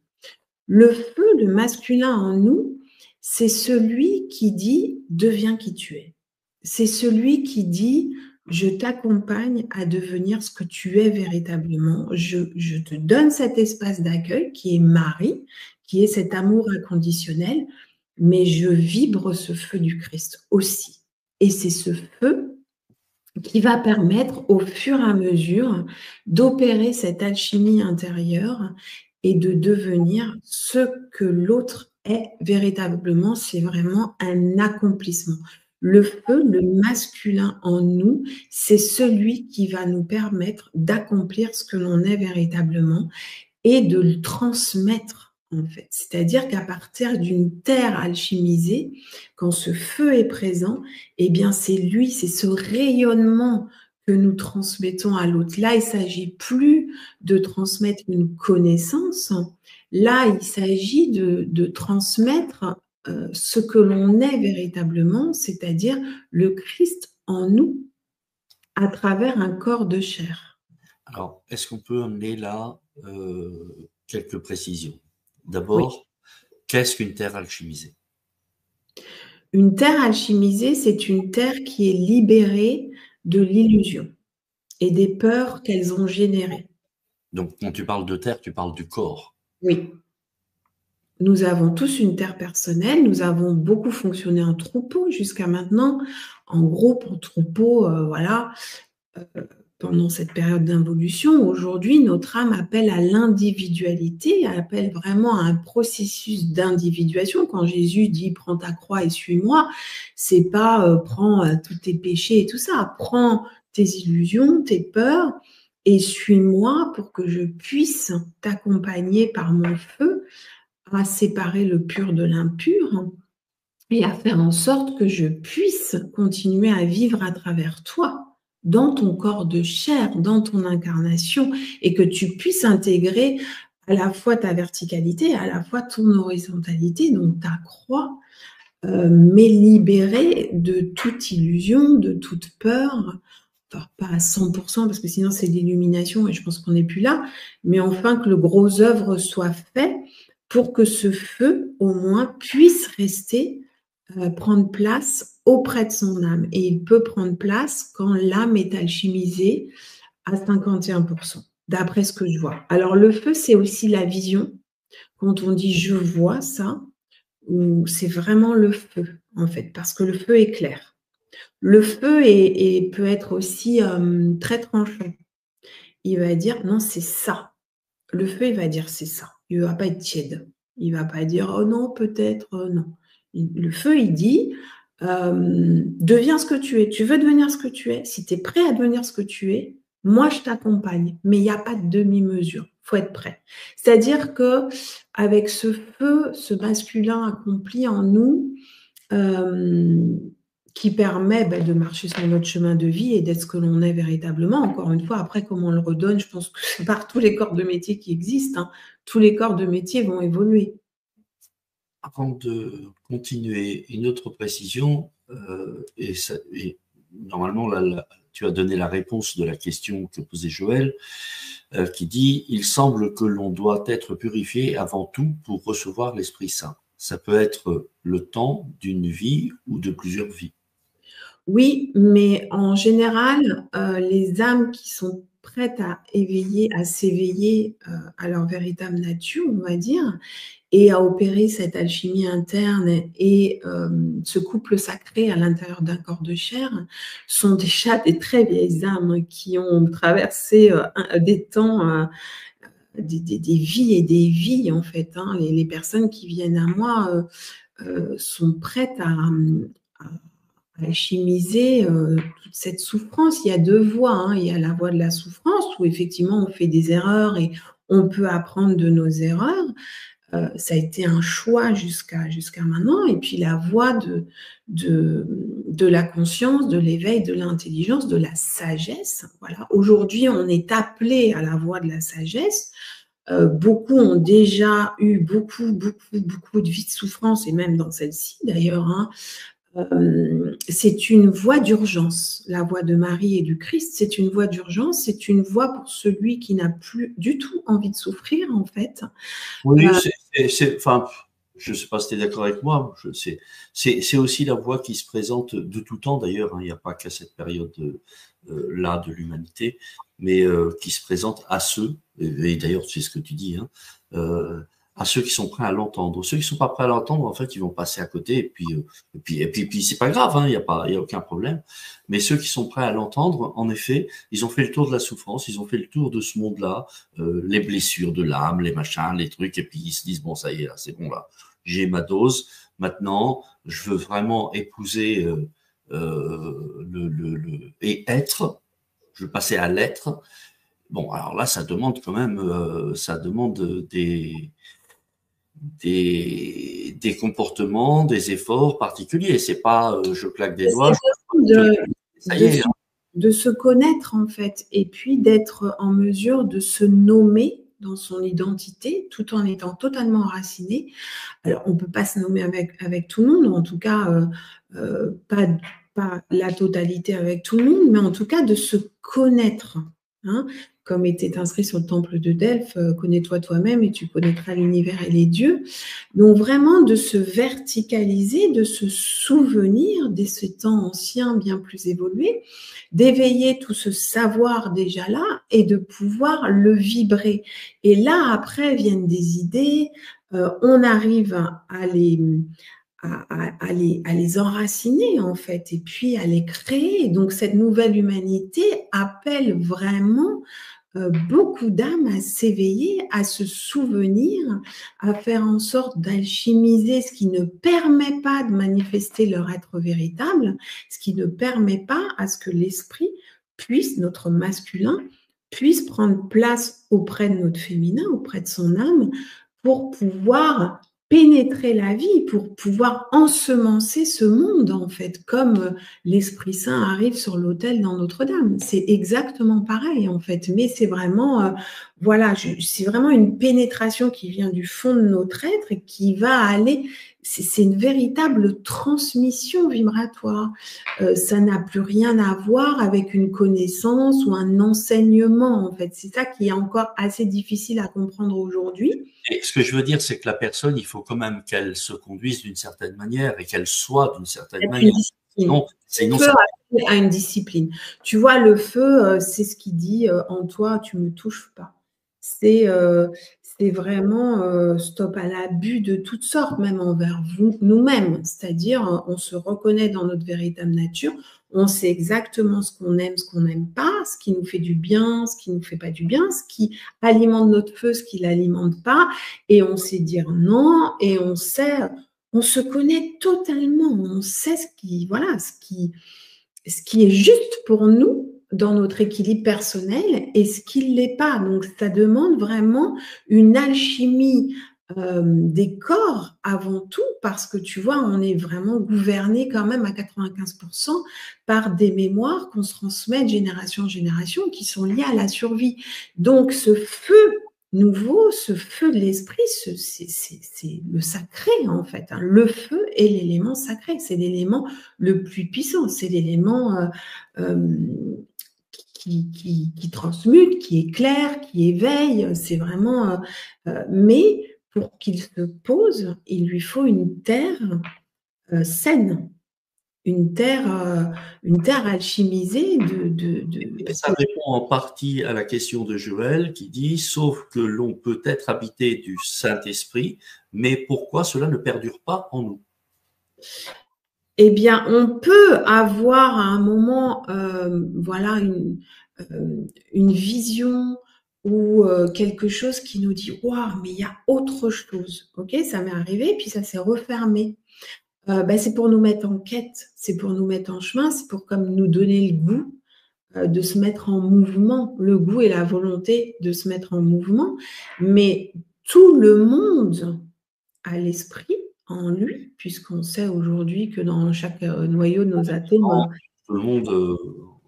Le feu, le masculin en nous, c'est celui qui dit « deviens qui tu es ». C'est celui qui dit « je t'accompagne à devenir ce que tu es véritablement. Je te donne cet espace d'accueil qui est Marie, qui est cet amour inconditionnel, mais je vibre ce feu du Christ aussi. » Et c'est ce feu qui va permettre au fur et à mesure d'opérer cette alchimie intérieure et de devenir ce que l'autre est véritablement. C'est vraiment un accomplissement. Le feu, le masculin en nous, c'est celui qui va nous permettre d'accomplir ce que l'on est véritablement et de le transmettre en fait. C'est-à-dire qu'à partir d'une terre alchimisée, quand ce feu est présent, eh bien c'est lui, c'est ce rayonnement que nous transmettons à l'autre. Là, il ne s'agit plus de transmettre une connaissance. Là, il s'agit de transmettre ce que l'on est véritablement, c'est-à-dire le Christ en nous, à travers un corps de chair. Alors, est-ce qu'on peut amener là quelques précisions? D'abord, qu'est-ce qu'une terre alchimisée? Une terre alchimisée, c'est une terre qui est libérée de l'illusion et des peurs qu'elles ont générées. Donc, quand tu parles de terre, tu parles du corps. Oui. Nous avons tous une terre personnelle, nous avons beaucoup fonctionné en troupeau jusqu'à maintenant, en groupe, en troupeau, pendant cette période d'involution. Aujourd'hui, notre âme appelle à l'individualité, appelle vraiment à un processus d'individuation. Quand Jésus dit « prends ta croix et suis-moi », c'est pas « prends tous tes péchés et tout ça », prends tes illusions, tes peurs et suis-moi pour que je puisse t'accompagner par mon feu à séparer le pur de l'impur et à faire en sorte que je puisse continuer à vivre à travers toi, dans ton corps de chair, dans ton incarnation, et que tu puisses intégrer à la fois ta verticalité et à la fois ton horizontalité, donc ta croix, mais libérée de toute illusion, de toute peur, enfin, pas à 100% parce que sinon c'est l'illumination et je pense qu'on n'est plus là, mais enfin que le gros œuvre soit fait pour que ce feu, au moins, puisse rester, prendre place auprès de son âme. Et il peut prendre place quand l'âme est alchimisée à 51%. d'après ce que je vois. Alors, le feu, c'est aussi la vision. Quand on dit je vois ça, c'est vraiment le feu, en fait, parce que le feu est clair. Le feu peut être aussi très tranchant. Il va dire non, c'est ça. Le feu, il va dire c'est ça. Il ne va pas être tiède. Il ne va pas dire oh non, peut-être, non. Le feu, il dit deviens ce que tu es. Tu veux devenir ce que tu es. Si tu es prêt à devenir ce que tu es, moi, je t'accompagne. Mais il n'y a pas de demi-mesure. Il faut être prêt. C'est-à-dire que avec ce feu, ce masculin accompli en nous, qui permet de marcher sur notre chemin de vie et d'être ce que l'on est véritablement. Encore une fois, après, comment on le redonne, je pense que c'est par tous les corps de métier qui existent. Hein. Tous les corps de métier vont évoluer. Avant de continuer, une autre précision, et normalement, là, tu as donné la réponse de la question que posait Joël, qui dit « Il semble que l'on doit être purifié avant tout pour recevoir l'Esprit Saint ». Ça peut être le temps d'une vie ou de plusieurs vies. Oui, mais en général, les âmes qui sont prêtes à s'éveiller à leur véritable nature, on va dire, et à opérer cette alchimie interne et ce couple sacré à l'intérieur d'un corps de chair, sont déjà des très vieilles âmes qui ont traversé des temps, des vies et des vies, en fait. Hein. Les personnes qui viennent à moi sont prêtes à alchimiser toute cette souffrance. Il y a deux voies. Hein. Il y a la voie de la souffrance où effectivement on fait des erreurs et on peut apprendre de nos erreurs. Ça a été un choix jusqu'à maintenant. Et puis la voie de la conscience, de l'éveil, de l'intelligence, de la sagesse. Voilà. Aujourd'hui, on est appelé à la voie de la sagesse. Beaucoup ont déjà eu beaucoup de vies de souffrance, et même dans celle-ci d'ailleurs, hein. C'est une voie d'urgence. La voie de Marie et du Christ, c'est une voie d'urgence, c'est une voie pour celui qui n'a plus du tout envie de souffrir, en fait. Oui, enfin, je ne sais pas si tu es d'accord avec moi, c'est aussi la voie qui se présente de tout temps d'ailleurs, hein, il n'y a pas qu'à cette période-là de l'humanité, mais qui se présente à ceux, et d'ailleurs c'est ce que tu dis, hein, à ceux qui sont prêts à l'entendre. Ceux qui sont pas prêts à l'entendre, en fait, ils vont passer à côté, et puis c'est pas grave, hein, il y a aucun problème. Mais ceux qui sont prêts à l'entendre, en effet, ils ont fait le tour de la souffrance, ils ont fait le tour de ce monde-là, les blessures de l'âme, les machins, les trucs, et puis ils se disent bon, ça y est, là, c'est bon là, j'ai ma dose. Maintenant, je veux vraiment épouser et être. Je veux passer à l'être. Bon, alors là, ça demande quand même, ça demande des comportements, des efforts particuliers. C'est pas je claque des doigts. Ça y est. De se connaître en fait, et puis d'être en mesure de se nommer dans son identité, tout en étant totalement enraciné. Alors, on ne peut pas se nommer avec tout le monde, ou en tout cas, pas la totalité avec tout le monde, mais en tout cas de se connaître. Hein, comme était inscrit sur le temple de Delphes, connais-toi toi-même et tu connaîtras l'univers et les dieux. Donc vraiment de se verticaliser, de se souvenir de ces temps anciens bien plus évolués, d'éveiller tout ce savoir déjà là et de pouvoir le vibrer. Et là, après, viennent des idées, on arrive à les enraciner en fait et puis à les créer. Donc cette nouvelle humanité appelle vraiment beaucoup d'âmes à s'éveiller, à se souvenir, à faire en sorte d'alchimiser ce qui ne permet pas de manifester leur être véritable, ce qui ne permet pas à ce que l'esprit puisse, notre masculin, puisse prendre place auprès de notre féminin, auprès de son âme, pour pouvoir pénétrer la vie, pour pouvoir ensemencer ce monde, en fait, comme l'Esprit Saint arrive sur l'autel dans Notre-Dame. C'est exactement pareil, en fait, mais c'est vraiment, voilà, c'est vraiment une pénétration qui vient du fond de notre être et qui va aller, c'est une véritable transmission vibratoire. Ça n'a plus rien à voir avec une connaissance ou un enseignement, en fait. C'est ça qui est encore assez difficile à comprendre aujourd'hui. Et ce que je veux dire, c'est que la personne, il faut quand même qu'elle se conduise d'une certaine manière et qu'elle soit d'une certaine manière. Sinon, à une discipline. Tu vois, le feu, c'est ce qui dit en toi, tu ne me touches pas. C'est vraiment stop à l'abus de toutes sortes, même envers nous-mêmes. C'est-à-dire, on se reconnaît dans notre véritable nature, on sait exactement ce qu'on aime, ce qu'on n'aime pas, ce qui nous fait du bien, ce qui ne nous fait pas du bien, ce qui alimente notre feu, ce qui ne l'alimente pas, et on sait dire non, et on sait, on se connaît totalement, on sait voilà, ce qui est juste pour nous dans notre équilibre personnel et ce qui ne l'est pas. Donc, ça demande vraiment une alchimie des corps avant tout, parce que tu vois, on est vraiment gouverné quand même à 95% par des mémoires qu'on se transmet de génération en génération qui sont liées à la survie. Donc, ce feu nouveau, ce feu de l'esprit, c'est le sacré en fait. Le feu est l'élément sacré, c'est l'élément le plus puissant, c'est l'élément qui transmute, qui éclaire, qui éveille. C'est vraiment. Mais pour qu'il se pose, il lui faut une terre saine, une terre alchimisée Et ça répond en partie à la question de Joël qui dit, sauf que l'on peut être habité du Saint-Esprit, mais pourquoi cela ne perdure pas en nous? Eh bien, on peut avoir à un moment, voilà, une vision ou quelque chose qui nous dit « Waouh, mais il y a autre chose ». Ok, ça m'est arrivé, puis ça s'est refermé. C'est pour nous mettre en quête, c'est pour nous mettre en chemin, c'est pour comme nous donner le goût de se mettre en mouvement, le goût et la volonté de se mettre en mouvement. Mais tout le monde a l'esprit en lui, puisqu'on sait aujourd'hui que dans chaque noyau de nos atomes, tout le monde,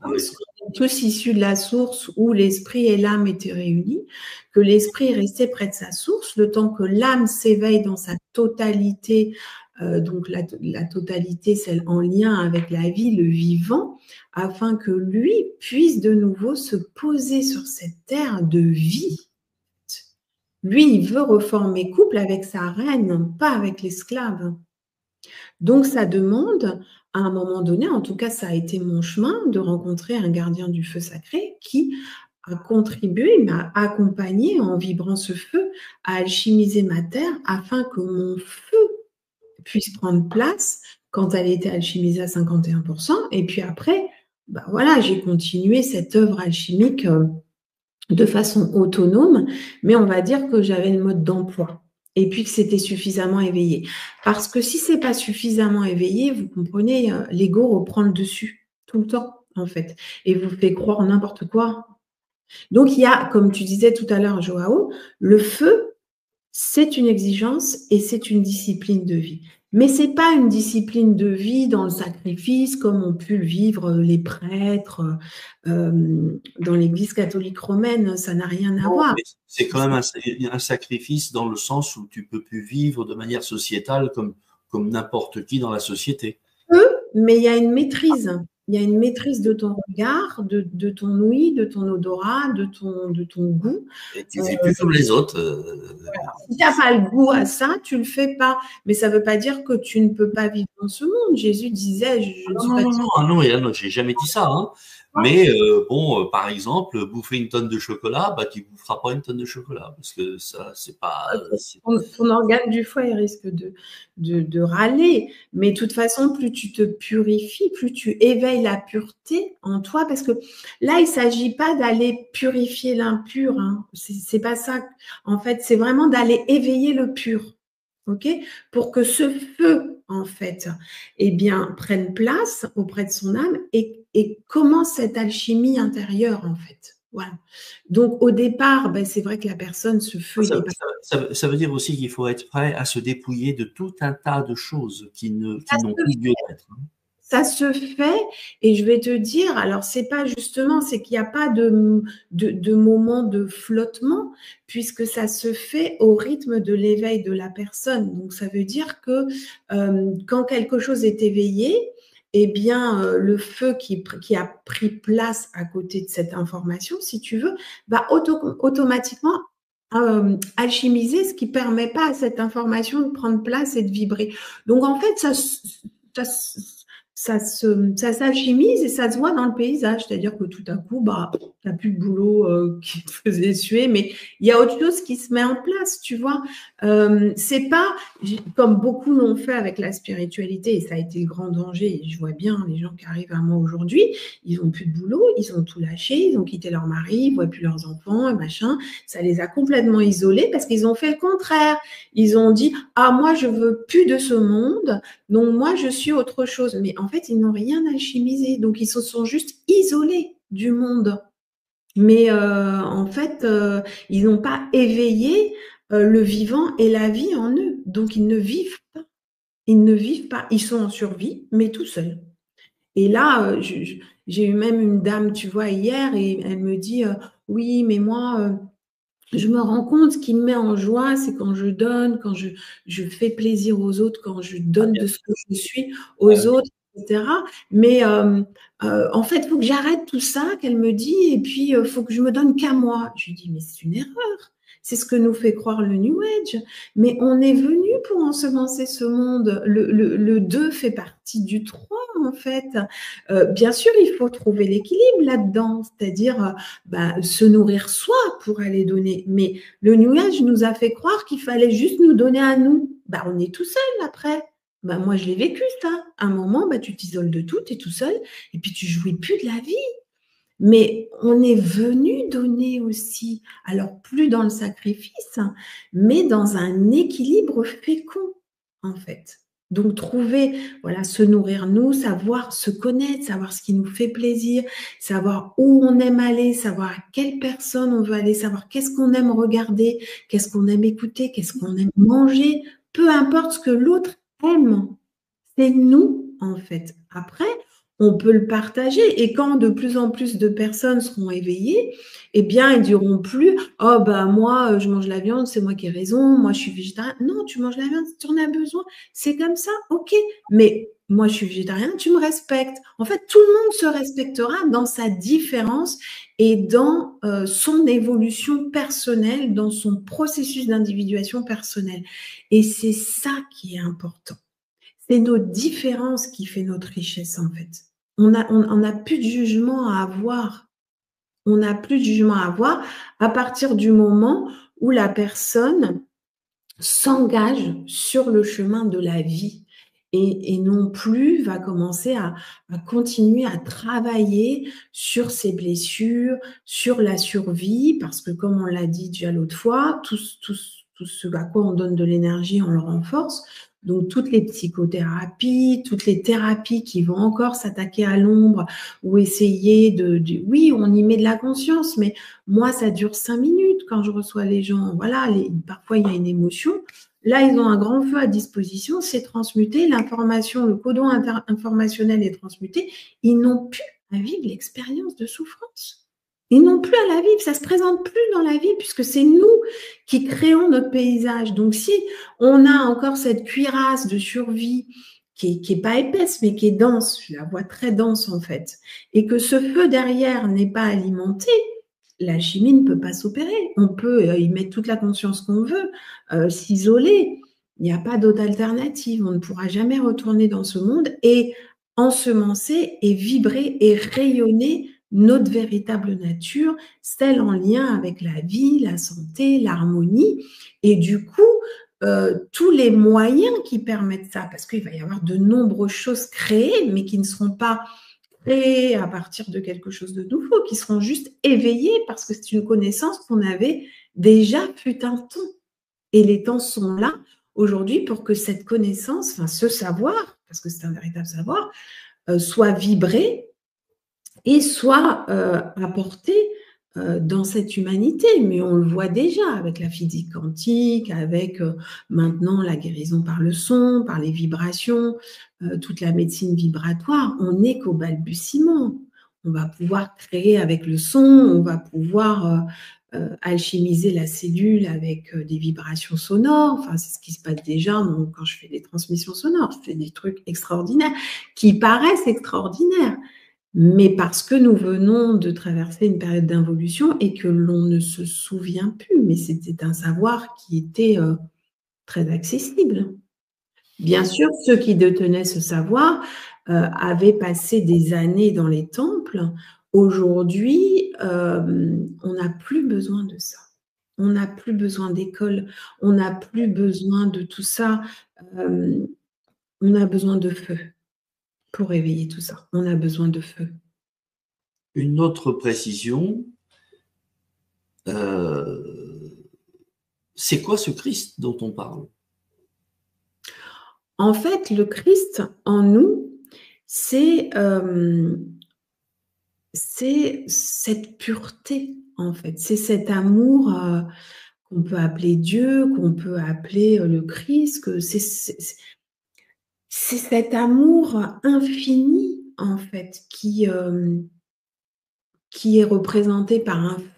on est tous issus de la source où l'esprit et l'âme étaient réunis, que l'esprit est resté près de sa source, le temps que l'âme s'éveille dans sa totalité, donc la totalité, celle en lien avec la vie, le vivant, afin que lui puisse de nouveau se poser sur cette terre de vie. Lui, il veut reformer couple avec sa reine, pas avec l'esclave. Donc, ça demande, à un moment donné, en tout cas, ça a été mon chemin, de rencontrer un gardien du feu sacré qui a contribué, m'a accompagné en vibrant ce feu à alchimiser ma terre afin que mon feu puisse prendre place quand elle était alchimisée à 51%. Et puis après, voilà, j'ai continué cette œuvre alchimique de façon autonome, mais on va dire que j'avais le mode d'emploi et puis que c'était suffisamment éveillé. Parce que si c'est pas suffisamment éveillé, vous comprenez, l'ego reprend le dessus tout le temps, en fait, et vous fait croire n'importe quoi. Donc, il y a, comme tu disais tout à l'heure, Joao, le feu, c'est une exigence et c'est une discipline de vie. Mais ce n'est pas une discipline de vie dans le sacrifice comme ont pu le vivre les prêtres dans l'Église catholique romaine. Ça n'a rien à voir. C'est quand même un sacrifice dans le sens où tu peux plus vivre de manière sociétale comme n'importe qui dans la société. Mais il y a une maîtrise. Il y a une maîtrise de ton regard, de ton ouïe, de ton odorat, de ton goût. Et tu ne vis plus comme les autres. Voilà. Si tu n'as pas le goût à ça, tu ne le fais pas. Mais ça ne veut pas dire que tu ne peux pas vivre dans ce monde. Jésus disait, je ne suis pas... Non, j'ai jamais dit ça. Hein. Mais par exemple, bouffer une tonne de chocolat, tu ne boufferas pas une tonne de chocolat parce que ça, c'est pas. Ton organe du foie, il risque de râler. Mais de toute façon, plus tu te purifies, plus tu éveilles la pureté en toi. Parce que là, il ne s'agit pas d'aller purifier l'impur. Hein. C'est pas ça. En fait, c'est vraiment d'aller éveiller le pur. OK ? Pour que ce feu, en fait, prenne place auprès de son âme et commence cette alchimie intérieure, en fait. Voilà. Donc, au départ, c'est vrai que la personne, ce feu, ça veut dire aussi qu'il faut être prêt à se dépouiller de tout un tas de choses qui n'ont plus lieu d'être. Ça se fait, et je vais te dire, alors c'est pas justement, c'est qu'il n'y a pas de moment de flottement, puisque ça se fait au rythme de l'éveil de la personne. Donc, ça veut dire que quand quelque chose est éveillé, le feu qui a pris place à côté de cette information, si tu veux, va automatiquement alchimiser ce qui ne permet pas à cette information de prendre place et de vibrer. Donc, en fait, ça s'alchimise et ça se voit dans le paysage. C'est-à-dire que tout à coup, bah, tu n'as plus de boulot qui te faisait suer, mais il y a autre chose qui se met en place, tu vois. C'est pas, comme beaucoup l'ont fait avec la spiritualité, et ça a été le grand danger, et je vois bien les gens qui arrivent à moi aujourd'hui, ils n'ont plus de boulot, ils ont tout lâché, ils ont quitté leur mari, ils ne voient plus leurs enfants, et machin. Ça les a complètement isolés parce qu'ils ont fait le contraire. Ils ont dit, ah, moi, je veux plus de ce monde, donc moi, je suis autre chose. Mais en fait, ils n'ont rien alchimisé. Donc, ils se sont juste isolés du monde. Mais en fait, ils n'ont pas éveillé le vivant et la vie en eux. Donc, ils ne vivent pas. Ils ne vivent pas. Ils sont en survie, mais tout seuls. Et là, j'ai eu même une dame, tu vois, hier, et elle me dit, oui, mais moi, je me rends compte, ce qui me met en joie, c'est quand je donne, quand je fais plaisir aux autres, quand je donne de ce que je suis aux autres, etc. Mais en fait, il faut que j'arrête tout ça, qu'elle me dit, et puis il faut que je me donne qu'à moi. Je lui dis, mais c'est une erreur. C'est ce que nous fait croire le New Age. Mais on est venu pour ensemencer ce monde. Le 2 fait partie du 3, en fait. Bien sûr, il faut trouver l'équilibre là-dedans, c'est-à-dire se nourrir soi pour aller donner. Mais le New Age nous a fait croire qu'il fallait juste nous donner à nous. On est tout seul après. Moi, je l'ai vécu, ça. À un moment, tu t'isoles de tout, tu es tout seul, et puis tu jouis plus de la vie. Mais on est venu donner aussi, alors plus dans le sacrifice, mais dans un équilibre fécond, en fait. Donc trouver, voilà, se nourrir nous, savoir se connaître, savoir ce qui nous fait plaisir, savoir où on aime aller, savoir à quelle personne on veut aller, savoir qu'est-ce qu'on aime regarder, qu'est-ce qu'on aime écouter, qu'est-ce qu'on aime manger, peu importe ce que l'autre aime. C'est nous, en fait. Après, on peut le partager. Et quand de plus en plus de personnes seront éveillées, eh bien, ils diront plus « Oh, moi, je mange la viande, c'est moi qui ai raison, moi, je suis végétarien. » Non, tu manges la viande si tu en as besoin. C'est comme ça, ok. Mais moi, je suis végétarien, tu me respectes. En fait, tout le monde se respectera dans sa différence et dans son évolution personnelle, dans son processus d'individuation personnelle. Et c'est ça qui est important. C'est nos différences qui fait notre richesse, en fait. On n'a plus de jugement à avoir. On n'a plus de jugement à avoir à partir du moment où la personne s'engage sur le chemin de la vie et non plus va commencer à continuer à travailler sur ses blessures, sur la survie, parce que comme on l'a dit déjà l'autre fois, tout ce à quoi on donne de l'énergie, on le renforce. Donc, toutes les psychothérapies, toutes les thérapies qui vont encore s'attaquer à l'ombre ou essayer oui, on y met de la conscience, mais moi, ça dure 5 minutes quand je reçois les gens. Voilà, parfois, il y a une émotion. Là, ils ont un grand feu à disposition, c'est transmuté, l'information, le codon informationnel est transmuté. Ils n'ont plus à vivre l'expérience de souffrance. Ils n'ont plus à la vivre, ça ne se présente plus dans la vie puisque c'est nous qui créons notre paysage. Donc, si on a encore cette cuirasse de survie qui est pas épaisse, mais qui est dense, je la vois très dense en fait, et que ce feu derrière n'est pas alimenté, la chimie ne peut pas s'opérer. On peut y mettre toute la conscience qu'on veut, s'isoler. Il n'y a pas d'autre alternative. On ne pourra jamais retourner dans ce monde et ensemencer et vibrer et rayonner notre véritable nature, celle en lien avec la vie, la santé, l'harmonie. Et du coup, tous les moyens qui permettent ça, parce qu'il va y avoir de nombreuses choses créées, mais qui ne seront pas créées à partir de quelque chose de nouveau, qui seront juste éveillées parce que c'est une connaissance qu'on avait déjà fut un temps. Et les temps sont là aujourd'hui pour que cette connaissance, enfin ce savoir, parce que c'est un véritable savoir, soit vibré et soit apporté dans cette humanité. Mais on le voit déjà avec la physique quantique, avec maintenant la guérison par le son, par les vibrations, toute la médecine vibratoire. On n'est qu'au balbutiement. On va pouvoir créer avec le son, on va pouvoir alchimiser la cellule avec des vibrations sonores. Enfin, c'est ce qui se passe déjà quand je fais des transmissions sonores. Je fais des trucs extraordinaires qui paraissent extraordinaires. Mais parce que nous venons de traverser une période d'involution et que l'on ne se souvient plus, mais c'était un savoir qui était très accessible. Bien sûr, ceux qui détenaient ce savoir avaient passé des années dans les temples, aujourd'hui, on n'a plus besoin de ça. On n'a plus besoin d'école, on n'a plus besoin de tout ça. On a besoin de feu pour réveiller tout ça. On a besoin de feu. Une autre précision, c'est quoi ce Christ dont on parle? En fait, le Christ en nous, c'est cette pureté, en fait. C'est cet amour qu'on peut appeler Dieu, qu'on peut appeler le Christ, que c'est cet amour infini, en fait, qui est représenté par un feu.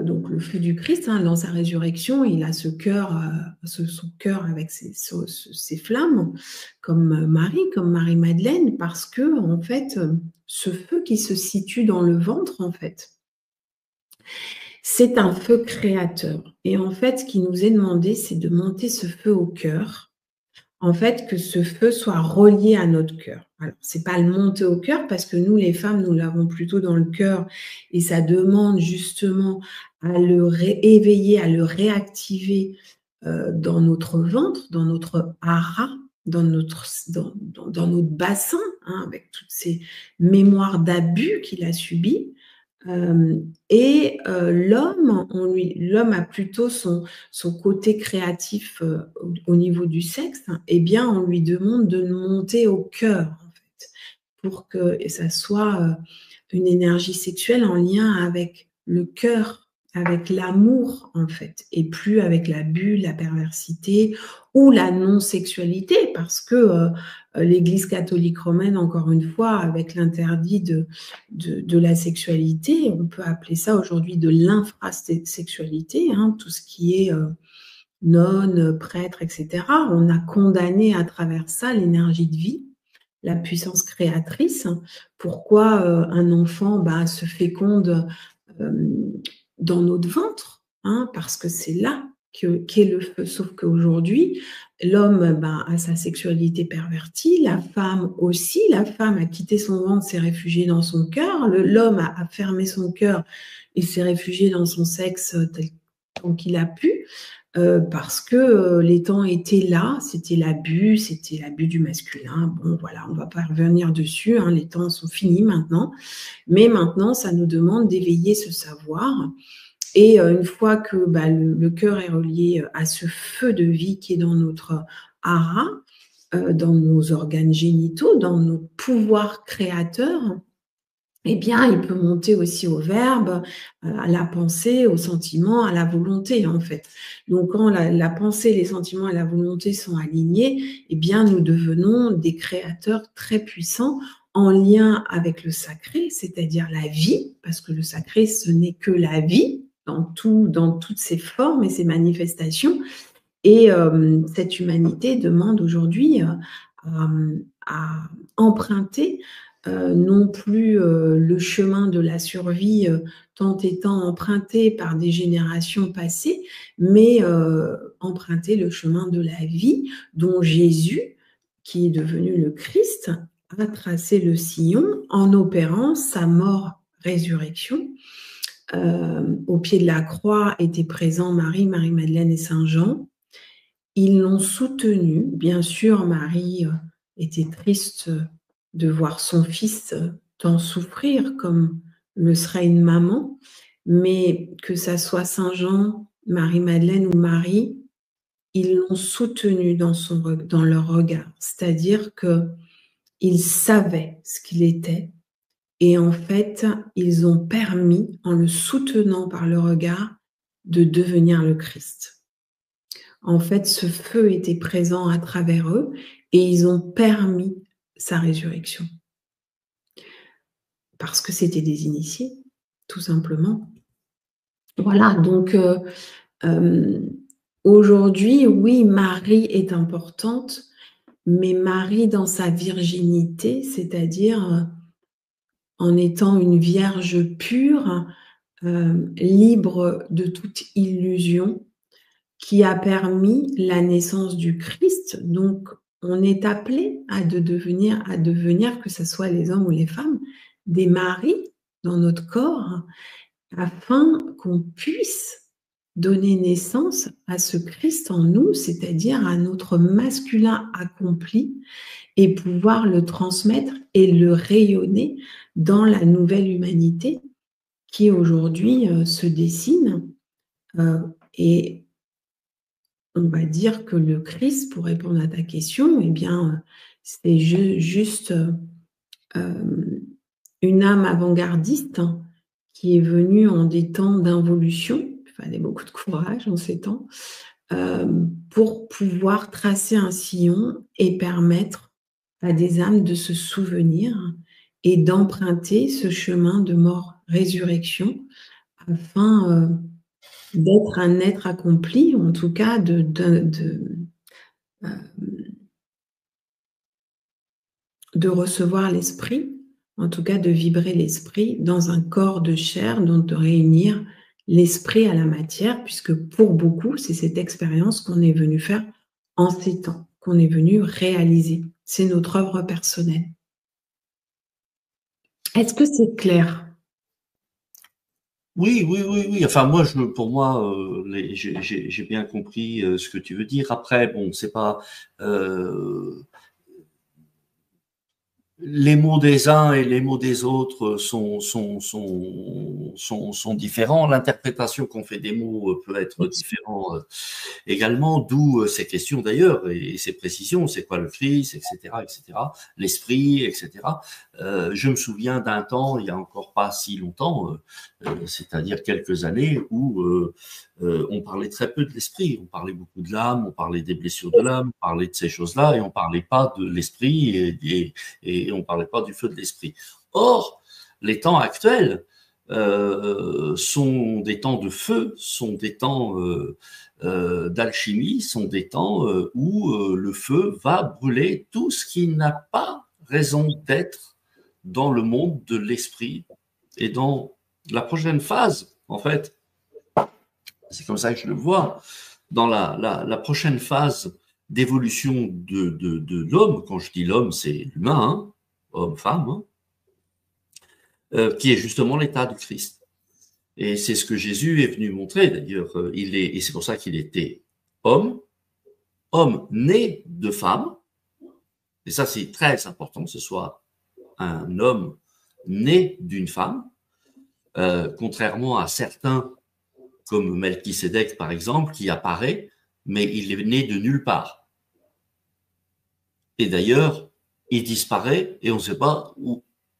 Donc le feu du Christ, hein, dans sa résurrection, il a ce cœur, son cœur avec ses flammes, comme Marie-Madeleine, parce que en fait, ce feu qui se situe dans le ventre, en fait, c'est un feu créateur. Et en fait, ce qui nous est demandé, c'est de monter ce feu au cœur. En fait, que ce feu soit relié à notre cœur. Alors, c'est pas le monter au cœur parce que nous, les femmes, nous l'avons plutôt dans le cœur et ça demande justement à le rééveiller, à le réactiver dans notre ventre, dans notre hara, dans notre bassin, hein, avec toutes ces mémoires d'abus qu'il a subies. L'homme a plutôt son côté créatif au niveau du sexe, eh bien, on lui demande de monter au cœur, en fait, pour que ça soit une énergie sexuelle en lien avec le cœur, avec l'amour, en fait, et plus avec l'abus, la perversité ou la non-sexualité, parce que l'Église catholique romaine, encore une fois, avec l'interdit de la sexualité, on peut appeler ça aujourd'hui de l'infrasexualité, hein, tout ce qui est nonne, prêtre, etc. On a condamné à travers ça l'énergie de vie, la puissance créatrice. Pourquoi un enfant se féconde dans notre ventre, hein, parce que c'est là qu'est le feu. Sauf qu'aujourd'hui, l'homme a sa sexualité pervertie, la femme aussi. La femme a quitté son ventre, s'est réfugiée dans son cœur. L'homme a fermé son cœur et s'est réfugié dans son sexe tant qu'il a pu. Parce que les temps étaient là, c'était l'abus du masculin. Bon, voilà, on ne va pas revenir dessus, hein, les temps sont finis maintenant. Mais maintenant, ça nous demande d'éveiller ce savoir. Et une fois que le cœur est relié à ce feu de vie qui est dans notre hara, dans nos organes génitaux, dans nos pouvoirs créateurs, eh bien, il peut monter aussi au verbe, à la pensée, au sentiment, à la volonté, en fait. Donc, quand la pensée, les sentiments et la volonté sont alignés, eh bien, nous devenons des créateurs très puissants en lien avec le sacré, c'est-à-dire la vie, parce que le sacré, ce n'est que la vie, dans toutes ses formes et ses manifestations. Et cette humanité demande aujourd'hui à emprunter non plus le chemin de la survie tant étant emprunté par des générations passées, mais emprunter le chemin de la vie dont Jésus, qui est devenu le Christ, a tracé le sillon en opérant sa mort-résurrection. Au pied de la croix étaient présents Marie-Madeleine et Saint Jean. Ils l'ont soutenu. Bien sûr, Marie était triste de voir son fils tant souffrir comme le serait une maman, mais que ça soit Saint Jean, Marie-Madeleine ou Marie, ils l'ont soutenu dans leur regard. C'est-à-dire qu'ils savaient ce qu'il était et en fait, ils ont permis, en le soutenant par le regard, de devenir le Christ. En fait, ce feu était présent à travers eux et ils ont permis sa résurrection. Parce que c'était des initiés, tout simplement. Voilà, donc aujourd'hui, oui, Marie est importante, mais Marie dans sa virginité, c'est-à-dire en étant une vierge pure, libre de toute illusion, qui a permis la naissance du Christ. Donc, on est appelé à devenir, que ce soit les hommes ou les femmes, des maris dans notre corps, afin qu'on puisse donner naissance à ce Christ en nous, c'est-à-dire à notre masculin accompli, et pouvoir le transmettre et le rayonner dans la nouvelle humanité qui aujourd'hui se dessine. Et on va dire que le Christ, pour répondre à ta question, eh bien, c'est juste une âme avant-gardiste qui est venue en des temps d'involution. Il fallait beaucoup de courage en ces temps pour pouvoir tracer un sillon et permettre à des âmes de se souvenir et d'emprunter ce chemin de mort-résurrection afin d'être un être accompli, ou en tout cas de recevoir l'esprit, en tout cas de vibrer l'esprit dans un corps de chair, donc de réunir l'esprit à la matière, puisque pour beaucoup, c'est cette expérience qu'on est venu faire en ces temps, qu'on est venu réaliser. C'est notre œuvre personnelle. Est-ce que c'est clair? Oui, oui, oui, oui. Enfin, moi, pour moi, j'ai bien compris ce que tu veux dire. Après, bon, c'est pas les mots des uns et les mots des autres sont différents. L'interprétation qu'on fait des mots peut être différente également, d'où ces questions d'ailleurs et ces précisions. C'est quoi le Christ, etc., etc., l'esprit, etc. Je me souviens d'un temps, il y a encore pas si longtemps, c'est-à-dire quelques années, où on parlait très peu de l'esprit. On parlait beaucoup de l'âme, on parlait des blessures de l'âme, on parlait de ces choses-là, et on parlait pas de l'esprit et on parlait pas du feu de l'esprit. Or, les temps actuels sont des temps de feu, sont des temps d'alchimie, sont des temps où le feu va brûler tout ce qui n'a pas raison d'être dans le monde de l'esprit. Et dans la prochaine phase, en fait, c'est comme ça que je le vois, dans la prochaine phase d'évolution de l'homme, quand je dis l'homme, c'est l'humain, hein, homme, femme, hein, qui est justement l'état du Christ. Et c'est ce que Jésus est venu montrer, d'ailleurs. Et c'est pour ça qu'il était homme, homme né de femme. Et ça, c'est très important que ce soit un homme né d'une femme, contrairement à certains, comme Melchisédek, par exemple, qui apparaît, mais il est né de nulle part. Et d'ailleurs, il disparaît et on ne sait pas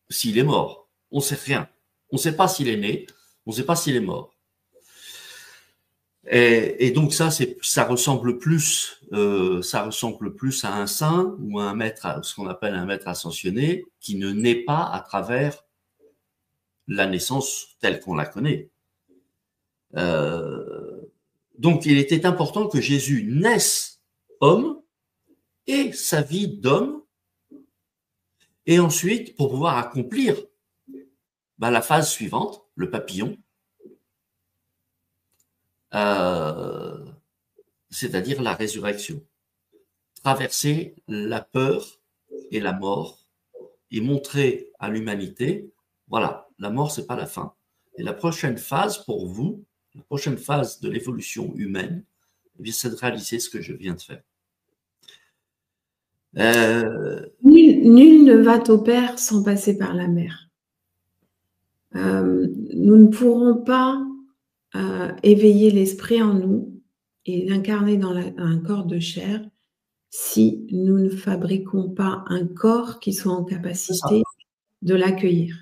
s'il est mort. On ne sait rien. On ne sait pas s'il est né, on ne sait pas s'il est mort. Et donc ça ressemble plus à un saint ou à un maître, ce qu'on appelle un maître ascensionné, qui ne naît pas à travers la naissance telle qu'on la connaît. Donc il était important que Jésus naisse homme et sa vie d'homme, et ensuite pour pouvoir accomplir la phase suivante, le papillon, c'est-à-dire la résurrection. Traverser la peur et la mort et montrer à l'humanité, voilà, la mort, c'est pas la fin. Et la prochaine phase pour vous, la prochaine phase de l'évolution humaine, c'est de réaliser ce que je viens de faire. Nul ne va au Père sans passer par la mère. Nous ne pourrons pas éveiller l'esprit en nous et l'incarner dans un corps de chair si nous ne fabriquons pas un corps qui soit en capacité de l'accueillir.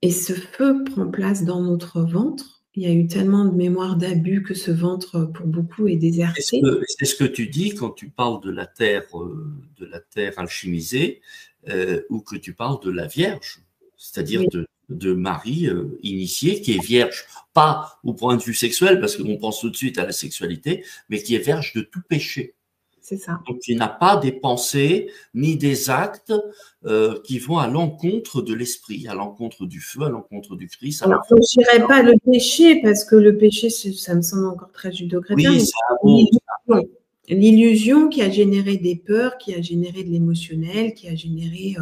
Et ce feu prend place dans notre ventre. Il y a eu tellement de mémoire d'abus que ce ventre, pour beaucoup, est déserté. C'est ce que tu dis quand tu parles de la terre alchimisée, ou que tu parles de la Vierge, c'est-à-dire oui, de Marie initiée, qui est vierge, pas au point de vue sexuel, parce qu'on pense tout de suite à la sexualité, mais qui est vierge de tout péché. C'est ça. Donc, qui n'a pas des pensées ni des actes qui vont à l'encontre de l'esprit, à l'encontre du feu, à l'encontre du Christ. Alors, je ne dirais pas le péché, parce que le péché, ça me semble encore très judéo-chrétien. Oui, c'est un mot. l'illusion qui a généré des peurs, qui a généré de l'émotionnel, qui a généré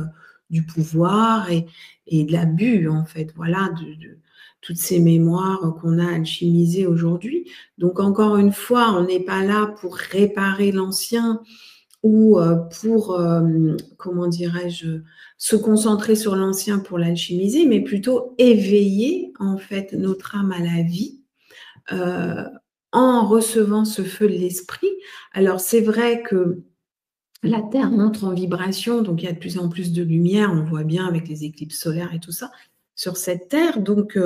du pouvoir et de l'abus, en fait, voilà, de toutes ces mémoires qu'on a alchimisées aujourd'hui. Donc, encore une fois, on n'est pas là pour réparer l'ancien ou pour, comment dirais-je, se concentrer sur l'ancien pour l'alchimiser, mais plutôt éveiller, en fait, notre âme à la vie, en recevant ce feu de l'esprit. Alors, c'est vrai que la Terre montre en vibration, donc il y a de plus en plus de lumière, on voit bien avec les éclipses solaires et tout ça, sur cette Terre. Donc,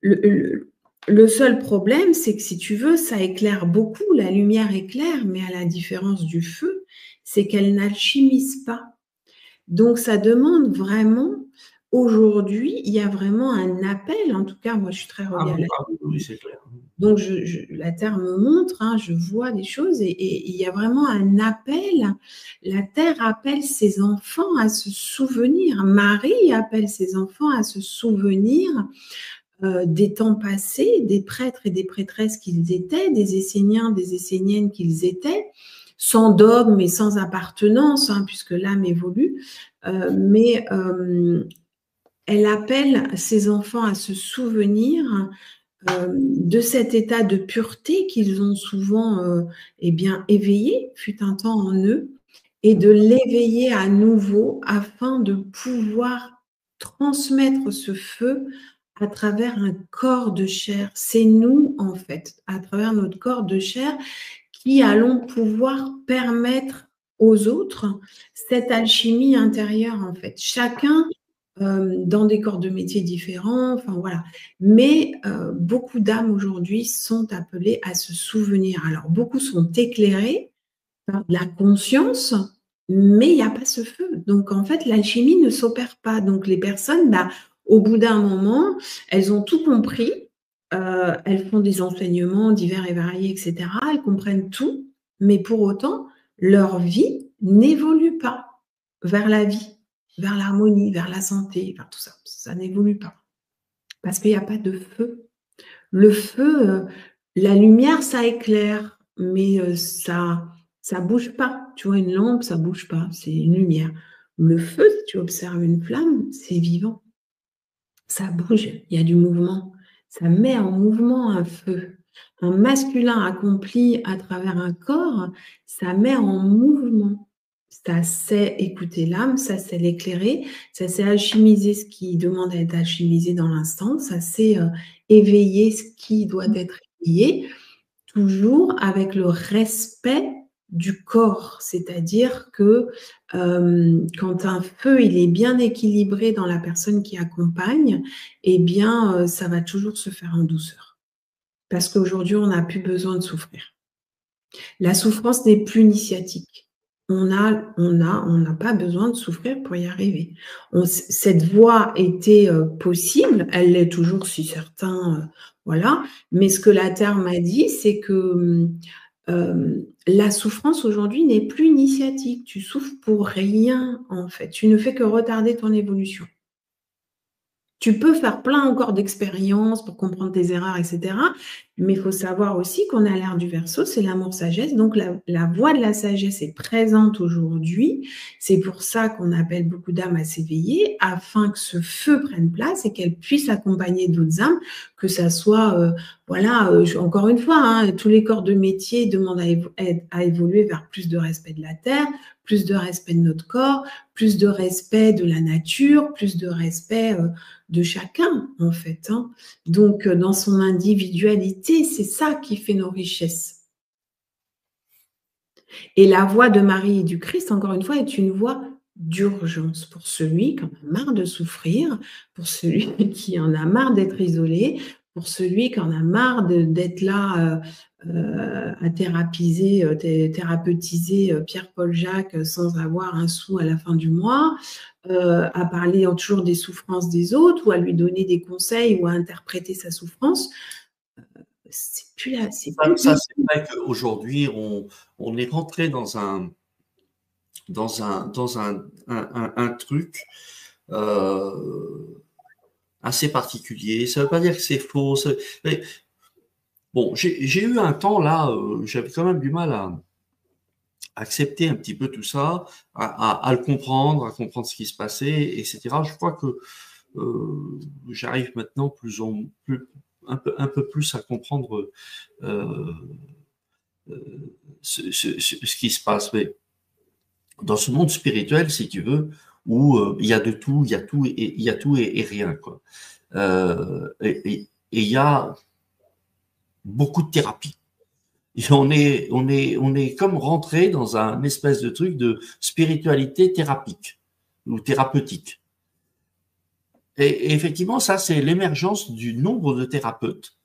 le seul problème, c'est que si tu veux, ça éclaire beaucoup, la lumière éclaire, mais à la différence du feu, c'est qu'elle n'alchimise pas. Donc, ça demande vraiment, aujourd'hui, il y a vraiment un appel, en tout cas, moi je suis très reliée à la oui, c'est clair. donc, la Terre me montre, hein, je vois des choses et il y a vraiment un appel. La Terre appelle ses enfants à se souvenir. Marie appelle ses enfants à se souvenir des temps passés, des prêtres et des prêtresses qu'ils étaient, des Esséniens, des Esséniennes qu'ils étaient, sans dogme et sans appartenance, hein, puisque l'âme évolue. Mais elle appelle ses enfants à se souvenir de cet état de pureté qu'ils ont souvent bien éveillé, fut un temps en eux, et de l'éveiller à nouveau afin de pouvoir transmettre ce feu à travers un corps de chair. C'est nous, en fait, à travers notre corps de chair, qui allons pouvoir permettre aux autres cette alchimie intérieure, en fait. Chacun dans des corps de métiers différents, enfin voilà. Mais beaucoup d'âmes aujourd'hui sont appelées à se souvenir. Alors, beaucoup sont éclairés par de la conscience, mais il n'y a pas ce feu. Donc, en fait, l'alchimie ne s'opère pas. Donc, les personnes, bah, au bout d'un moment, elles ont tout compris. Elles font des enseignements divers et variés, etc. Elles comprennent tout, mais pour autant, leur vie n'évolue pas vers la vie, vers l'harmonie, vers la santé, vers tout ça. Ça n'évolue pas parce qu'il n'y a pas de feu. Le feu, la lumière, ça éclaire, mais ça bouge pas. Tu vois, une lampe, ça bouge pas, c'est une lumière. Le feu, si tu observes une flamme, c'est vivant. Ça bouge, il y a du mouvement. Ça met en mouvement un feu. Un masculin accompli à travers un corps, ça met en mouvement. Ça sait écouter l'âme, ça sait l'éclairer, ça sait alchimiser ce qui demande à être alchimisé dans l'instant, ça sait éveiller ce qui doit être éveillé, toujours avec le respect du corps, c'est-à-dire que quand un feu il est bien équilibré dans la personne qui accompagne, eh bien ça va toujours se faire en douceur. Parce qu'aujourd'hui, on n'a plus besoin de souffrir. La souffrance n'est plus initiatique. On n'a pas besoin de souffrir pour y arriver. Cette voie était possible, elle l'est toujours si certains, voilà. Mais ce que la Terre m'a dit, c'est que la souffrance aujourd'hui n'est plus initiatique. Tu souffres pour rien, en fait. Tu ne fais que retarder ton évolution. Tu peux faire plein encore d'expériences pour comprendre tes erreurs, etc. Mais il faut savoir aussi qu'on a l'ère du Verseau, c'est l'amour-sagesse. Donc, la voie de la sagesse est présente aujourd'hui. C'est pour ça qu'on appelle beaucoup d'âmes à s'éveiller, afin que ce feu prenne place et qu'elles puissent accompagner d'autres âmes, que ça soit, encore une fois, hein, tous les corps de métier demandent à évoluer vers plus de respect de la terre, plus de respect de notre corps, plus de respect de la nature, plus de respect de chacun, en fait. Hein. Donc, dans son individualité, c'est ça qui fait nos richesses. Et la voix de Marie et du Christ, encore une fois, est une voix d'urgence pour celui qui en a marre de souffrir, pour celui qui en a marre d'être isolé, pour celui qui en a marre d'être là à thérapeutiser Pierre-Paul Jacques sans avoir un sou à la fin du mois, à parler toujours des souffrances des autres ou à lui donner des conseils ou à interpréter sa souffrance. C'est plus là. C'est vrai qu'aujourd'hui, on est rentré dans un truc assez particulier. Ça ne veut pas dire que c'est faux. Mais bon, j'ai eu un temps là, j'avais quand même du mal accepter un petit peu tout ça, à le comprendre, à comprendre ce qui se passait, etc. Je crois que j'arrive maintenant un peu plus à comprendre ce qui se passe. Mais dans ce monde spirituel, si tu veux, où il y a de tout, il y a tout et il y a tout et rien, quoi. Et il y a beaucoup de thérapie. Et on est comme rentré dans un espèce de truc de spiritualité thérapique ou thérapeutique. Et effectivement, ça, c'est l'émergence du nombre de thérapeutes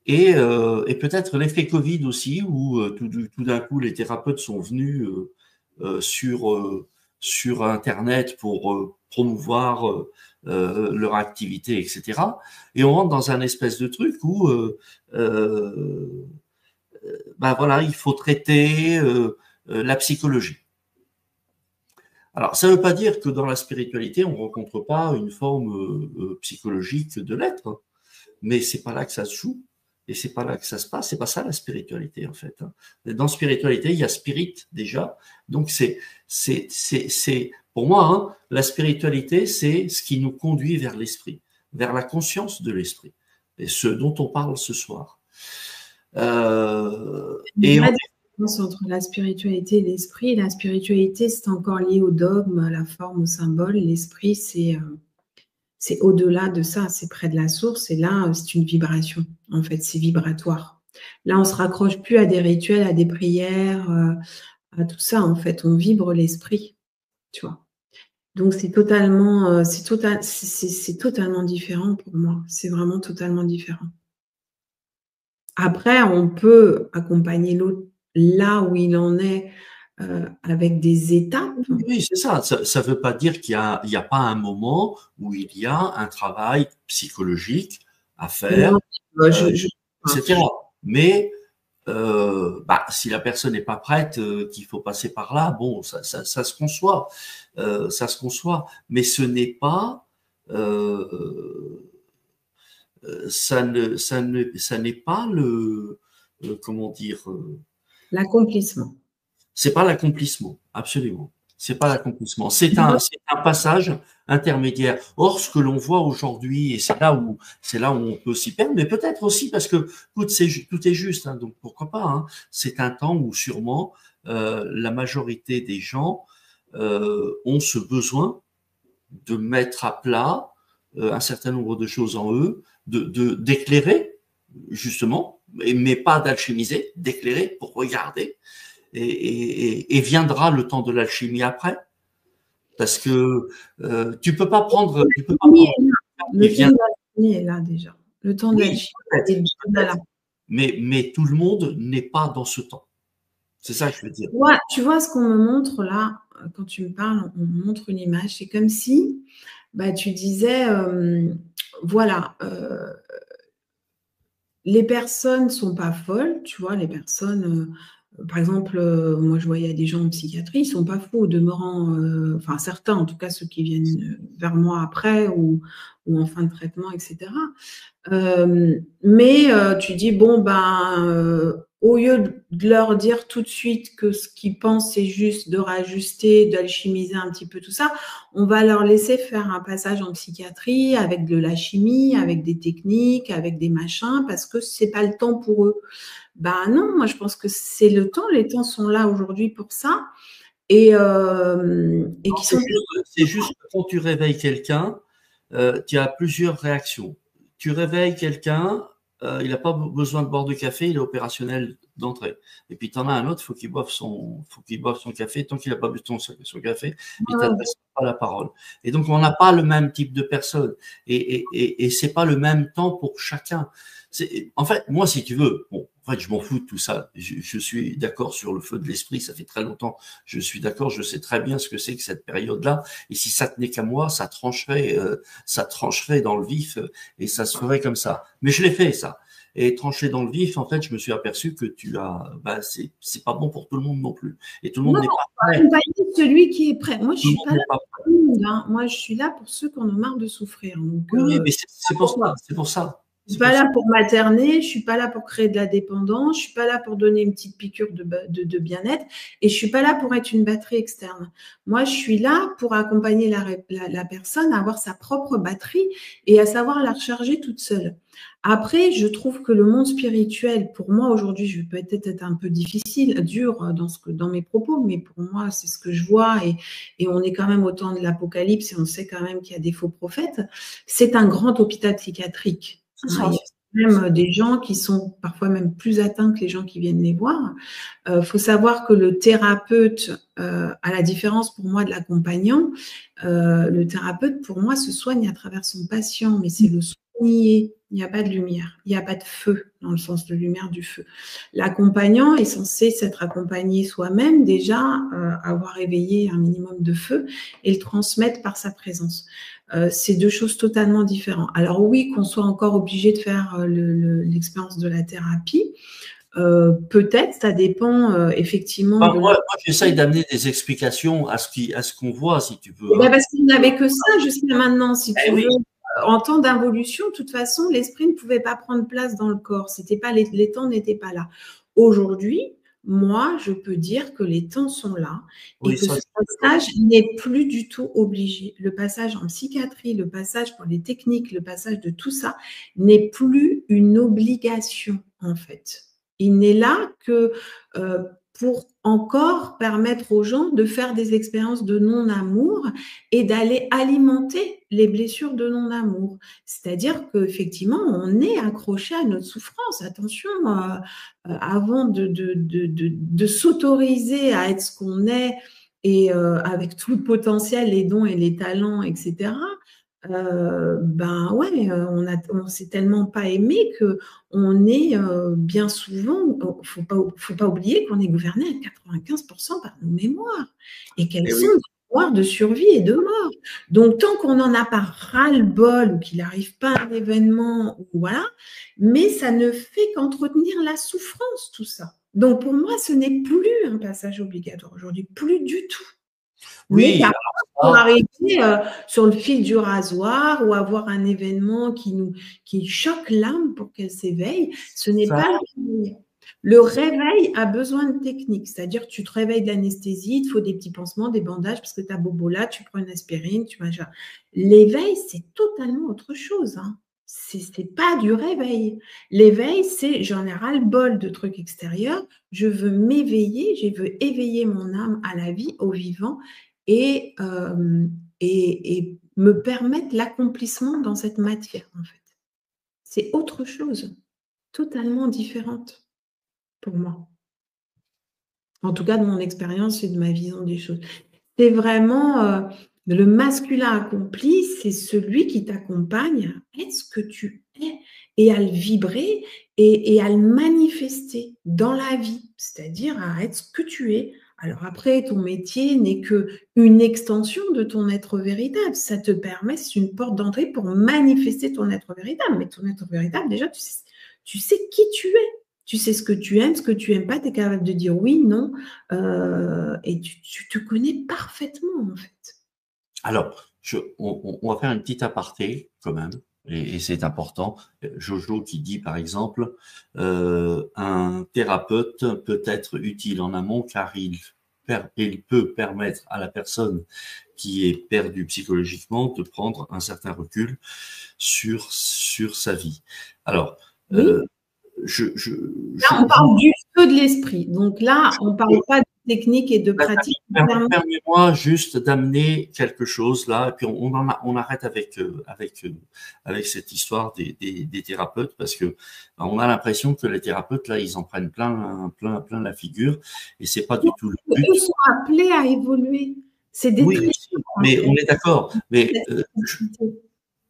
et peut-être l'effet Covid aussi, où tout d'un coup, les thérapeutes sont venus sur Internet pour promouvoir leur activité, etc. Et on rentre dans un espèce de truc où ben voilà, il faut traiter la psychologie. Alors, ça ne veut pas dire que dans la spiritualité, on ne rencontre pas une forme psychologique de l'être, hein, mais c'est pas là que ça se joue et c'est pas là que ça se passe. C'est pas ça la spiritualité en fait. Hein. Dans spiritualité, il y a spirit déjà, donc c'est pour moi hein, la spiritualité, c'est ce qui nous conduit vers l'esprit, vers la conscience de l'esprit, et ce dont on parle ce soir. Et on entre la spiritualité et l'esprit. La spiritualité, c'est encore lié au dogme, à la forme, au symbole. L'esprit, c'est au-delà de ça, c'est près de la source. Et là, c'est une vibration. En fait, c'est vibratoire. Là, on se raccroche plus à des rituels, à des prières, à tout ça. En fait, on vibre l'esprit, tu vois. Donc, c'est totalement différent pour moi. C'est vraiment totalement différent. Après, on peut accompagner l'autre là où il en est avec des étapes. Oui, c'est ça. Ça veut pas dire qu'il y a pas un moment où il y a un travail psychologique à faire, etc. Mais bah, si la personne n'est pas prête, qu'il faut passer par là, bon, ça se conçoit, ça se conçoit. Mais ce n'est pas, ça n'est pas le, comment dire, l'accomplissement. C'est pas l'accomplissement, absolument. C'est pas l'accomplissement. C'est un passage intermédiaire. Or, ce que l'on voit aujourd'hui, et c'est là où on peut s'y perdre, mais peut-être aussi parce que, écoute, tout est juste, hein, donc pourquoi pas, hein. C'est un temps où sûrement, la majorité des gens, ont ce besoin de mettre à plat, un certain nombre de choses en eux, d'éclairer, justement, mais pas d'alchimiser, d'éclairer pour regarder. Et viendra le temps de l'alchimie après, parce que tu peux pas prendre. Le temps de l'alchimie est là déjà. Le temps de l'alchimie est là. Mais tout le monde n'est pas dans ce temps. C'est ça que je veux dire. Ouais, tu vois ce qu'on me montre là, quand tu me parles, on me montre une image. C'est comme si bah, tu disais, voilà, les personnes ne sont pas folles, tu vois, les personnes, par exemple, moi je voyais des gens en psychiatrie, ils ne sont pas fous au demeurant, enfin certains, en tout cas ceux qui viennent vers moi après ou en fin de traitement, etc. Mais tu dis, bon, ben, au lieu de leur dire tout de suite que ce qu'ils pensent, c'est juste de rajuster, d'alchimiser un petit peu tout ça, on va leur laisser faire un passage en psychiatrie avec de la chimie, avec des techniques, avec des machins, parce que c'est pas le temps pour eux. Ben non, moi je pense que c'est le temps, les temps sont là aujourd'hui pour ça. Et qui sont... C'est juste que quand tu réveilles quelqu'un, tu as plusieurs réactions. Tu réveilles quelqu'un, il n'a pas besoin de boire de café, il est opérationnel d'entrée. Et puis tu en as un autre, faut qu'il boive son café. Tant qu'il n'a pas bu son café, il ne t'adresse pas la parole. Et donc on n'a pas le même type de personne. Et c'est pas le même temps pour chacun. En fait, moi, si tu veux, bon, en fait, je m'en fous de tout ça. Je suis d'accord sur le feu de l'esprit. Ça fait très longtemps. Je suis d'accord. Je sais très bien ce que c'est que cette période-là. Et si ça tenait qu'à moi, ça trancherait dans le vif et ça se ferait comme ça. Mais je l'ai fait, ça. Et trancher dans le vif, en fait, je me suis aperçu que c'est pas bon pour tout le monde non plus. Et tout le monde n'est pas prêt. Celui qui est prêt. Moi, je suis pas là pour tout le monde. Hein. Moi, je suis là pour ceux qui en ont marre de souffrir. Donc, oui, mais c'est pour ça. C'est pour ça. Je suis pas là pour materner, je suis pas là pour créer de la dépendance, je suis pas là pour donner une petite piqûre de bien-être et je suis pas là pour être une batterie externe. Moi, je suis là pour accompagner la personne à avoir sa propre batterie et à savoir la recharger toute seule. Après, je trouve que le monde spirituel, pour moi aujourd'hui, je vais peut-être être un peu difficile, dur dans mes propos, mais pour moi, c'est ce que je vois et on est quand même au temps de l'Apocalypse et on sait quand même qu'il y a des faux prophètes. C'est un grand hôpital psychiatrique. Il y a même des gens qui sont parfois même plus atteints que les gens qui viennent les voir. Faut savoir que le thérapeute, à la différence pour moi de l'accompagnant, le thérapeute pour moi se soigne à travers son patient, mais c'est le soigner. Il n'y a pas de lumière, il n'y a pas de feu dans le sens de lumière du feu. L'accompagnant est censé s'être accompagné soi-même déjà, avoir éveillé un minimum de feu et le transmettre par sa présence. C'est deux choses totalement différentes. Alors oui, qu'on soit encore obligé de faire l'expérience de la thérapie, peut-être, ça dépend effectivement de moi, j'essaye d'amener des explications à ce qu'on voit, si tu veux. Parce qu'il n'avait que ça jusqu'à maintenant, si tu veux. En temps d'involution, de toute façon, l'esprit ne pouvait pas prendre place dans le corps. C'était pas les temps n'étaient pas là. Aujourd'hui, moi, je peux dire que les temps sont là et que ce passage n'est plus du tout obligé. Le passage en psychiatrie, le passage pour les techniques, le passage de tout ça n'est plus une obligation, en fait. Il n'est là que pour encore permettre aux gens de faire des expériences de non-amour et d'aller alimenter les blessures de non-amour. C'est-à-dire qu'effectivement, on est accroché à notre souffrance. Attention, avant de s'autoriser à être ce qu'on est et avec tout le potentiel, les dons et les talents, etc., on s'est tellement pas aimé que on est bien souvent, faut pas oublier qu'on est gouverné à 95% par nos mémoires et qu'elles sont des mémoires de survie et de mort. Donc tant qu'on n'en a pas ras-le-bol ou qu'il n'arrive pas un événement, voilà, mais ça ne fait qu'entretenir la souffrance, tout ça. Donc pour moi, ce n'est plus un passage obligatoire aujourd'hui, plus du tout. Oui, mais pour arriver sur le fil du rasoir ou avoir un événement qui choque l'âme pour qu'elle s'éveille, ce n'est pas le réveil a besoin de technique, c'est-à-dire que tu te réveilles de l'anesthésie, il te faut des petits pansements, des bandages parce que tu as bobo là, tu prends une aspirine, tu manges. L'éveil, c'est totalement autre chose. Hein. C'est pas du réveil. L'éveil, c'est j'en ai ras-le-bol de trucs extérieurs, je veux m'éveiller, je veux éveiller mon âme à la vie, au vivant et me permettre l'accomplissement dans cette matière, en fait. C'est autre chose, totalement différente pour moi. En tout cas, de mon expérience et de ma vision des choses. C'est vraiment le masculin accompli, c'est celui qui t'accompagne à être ce que tu es et à le vibrer et à le manifester dans la vie, c'est-à-dire à être ce que tu es. Alors après, ton métier n'est qu'une extension de ton être véritable. Ça te permet, c'est une porte d'entrée pour manifester ton être véritable. Mais ton être véritable, déjà, tu sais qui tu es. Tu sais ce que tu aimes, ce que tu n'aimes pas, tu es capable de dire oui, non, et tu te connais parfaitement, en fait. Alors, on va faire une petite aparté, quand même, et c'est important. Jojo qui dit, par exemple, un thérapeute peut être utile en amont car il peut permettre à la personne qui est perdue psychologiquement de prendre un certain recul sur sa vie. Alors, oui. Là, on parle du feu de l'esprit. Donc là, on ne parle pas de technique et de pratique. Permets-moi juste d'amener quelque chose là, et puis on arrête avec cette histoire des thérapeutes, parce que on a l'impression que les thérapeutes là, ils en prennent plein la figure, et c'est pas du tout le but. Ils sont appelés à évoluer. C'est des mais on est d'accord. Mais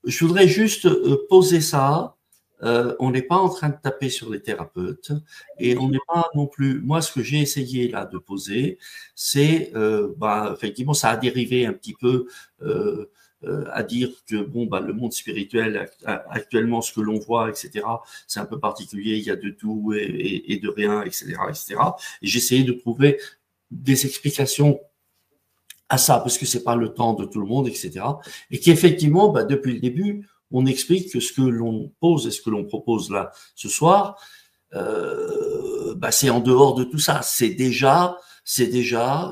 je voudrais juste poser ça. On n'est pas en train de taper sur les thérapeutes et on n'est pas non plus. Moi, ce que j'ai essayé là de poser, c'est, effectivement, ça a dérivé un petit peu à dire que le monde spirituel actuellement, ce que l'on voit, etc., c'est un peu particulier. Il y a de tout et de rien, etc., etc. Et j'ai essayé de trouver des explications à ça parce que c'est pas le temps de tout le monde, etc. Et qu'effectivement, depuis le début, on explique que ce que l'on pose et ce que l'on propose là ce soir, c'est en dehors de tout ça. C'est déjà,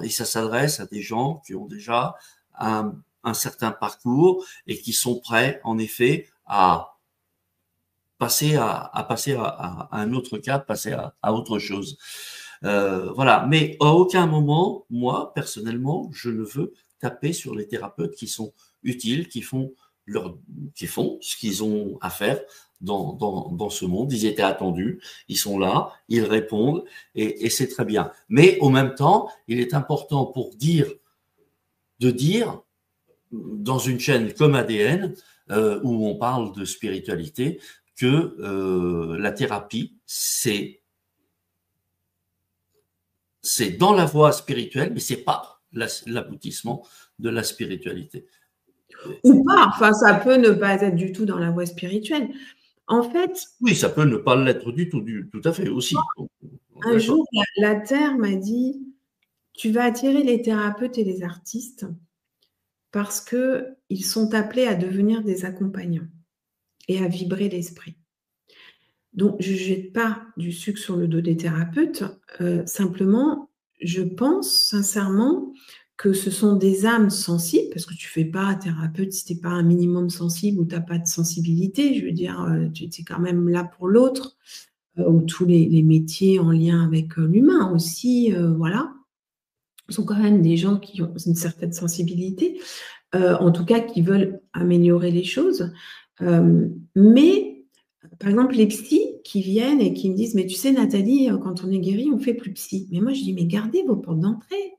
et ça s'adresse à des gens qui ont déjà un certain parcours et qui sont prêts, en effet, à passer à un autre cap, passer à autre chose. Voilà. Mais à aucun moment, moi, personnellement, je ne veux taper sur les thérapeutes qui sont utiles, qui font ce qu'ils ont à faire dans ce monde. Ils étaient attendus, ils sont là, ils répondent, et c'est très bien. Mais en même temps, il est important de dire, dans une chaîne comme ADN, où on parle de spiritualité, que la thérapie, c'est dans la voie spirituelle, mais c'est pas l'aboutissement de la spiritualité. Ou pas, enfin, ça peut ne pas être du tout dans la voie spirituelle. En fait… Oui, ça peut ne pas l'être du tout, tout à fait, aussi. Un jour, la Terre m'a dit, tu vas attirer les thérapeutes et les artistes parce qu'ils sont appelés à devenir des accompagnants et à vibrer l'esprit. Donc, je ne jette pas du sucre sur le dos des thérapeutes. Simplement, je pense sincèrement que ce sont des âmes sensibles, parce que tu ne fais pas thérapeute si tu n'es pas un minimum sensible ou tu n'as pas de sensibilité. Je veux dire, tu es quand même là pour l'autre, ou tous les métiers en lien avec l'humain aussi, voilà. Ce sont quand même des gens qui ont une certaine sensibilité, en tout cas qui veulent améliorer les choses. Mais par exemple, les psys qui viennent et qui me disent, mais tu sais, Nathalie, quand on est guéri, on ne fait plus psy. Mais moi, je dis, mais gardez vos portes d'entrée.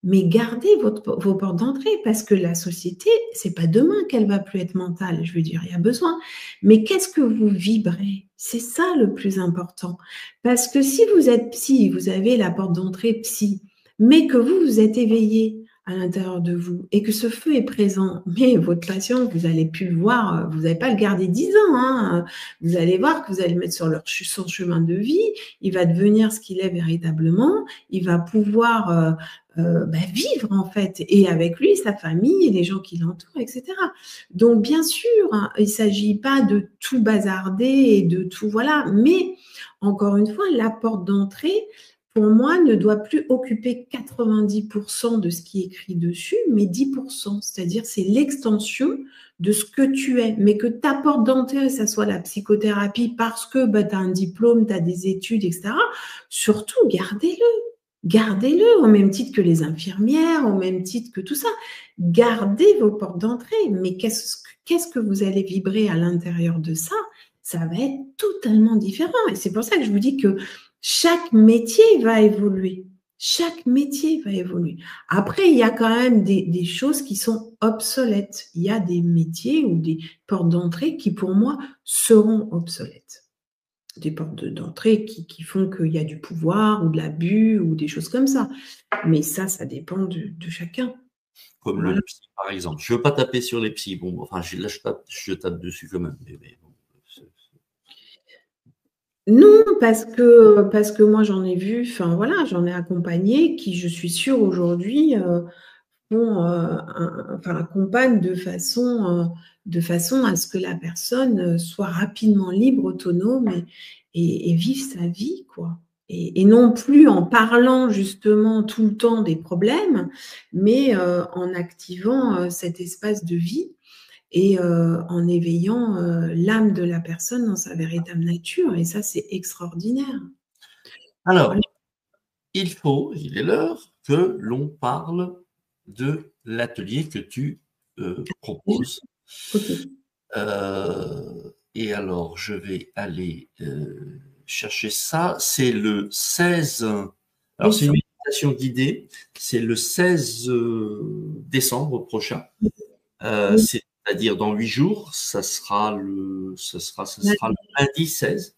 Mais gardez vos portes d'entrée parce que la société, c'est pas demain qu'elle va plus être mentale. Je veux dire, il y a besoin. Mais qu'est-ce que vous vibrez? C'est ça le plus important. Parce que si vous êtes psy, vous avez la porte d'entrée psy, mais que vous êtes éveillé à l'intérieur de vous et que ce feu est présent, mais votre patient, vous allez plus le voir, vous n'allez pas le garder 10 ans, hein. Vous allez voir que vous allez le mettre sur son chemin de vie, il va devenir ce qu'il est véritablement, il va pouvoir vivre en fait, et avec lui, sa famille et les gens qui l'entourent, etc. Donc bien sûr, hein, il ne s'agit pas de tout bazarder et de tout, voilà, mais encore une fois, la porte d'entrée, pour moi, ne doit plus occuper 90% de ce qui est écrit dessus, mais 10%. C'est-à-dire, c'est l'extension de ce que tu es. Mais que ta porte d'entrée, ça soit la psychothérapie, parce que tu as un diplôme, tu as des études, etc. Surtout, gardez-le. Gardez-le au même titre que les infirmières, au même titre que tout ça. Gardez vos portes d'entrée. Mais qu'est-ce que vous allez vibrer à l'intérieur de ça? Ça va être totalement différent. Et c'est pour ça que je vous dis que chaque métier va évoluer. Chaque métier va évoluer. Après, il y a quand même des choses qui sont obsolètes. Il y a des métiers ou des portes d'entrée qui, pour moi, seront obsolètes. Des portes d'entrée qui font qu'il y a du pouvoir ou de l'abus ou des choses comme ça. Mais ça dépend de chacun. Comme le psy, par exemple. Je ne veux pas taper sur les psys. Bon, enfin, là, je tape dessus quand même. Mais bon, non, parce que moi j'en ai vu, enfin voilà, j'en ai accompagné qui, je suis sûre aujourd'hui, accompagnent de façon à ce que la personne soit rapidement libre, autonome et vive sa vie, quoi. Et non plus en parlant justement tout le temps des problèmes, mais en activant cet espace de vie et en éveillant l'âme de la personne dans sa véritable nature. Et ça, c'est extraordinaire. alors, Voilà. il est l'heure que l'on parle de l'atelier que tu proposes. Ok. Et alors, je vais aller chercher ça. C'est le 16. Alors, c'est une méditation guidée. C'est le 16 décembre prochain. C'est-à-dire dans 8 jours. Ça sera le lundi 16.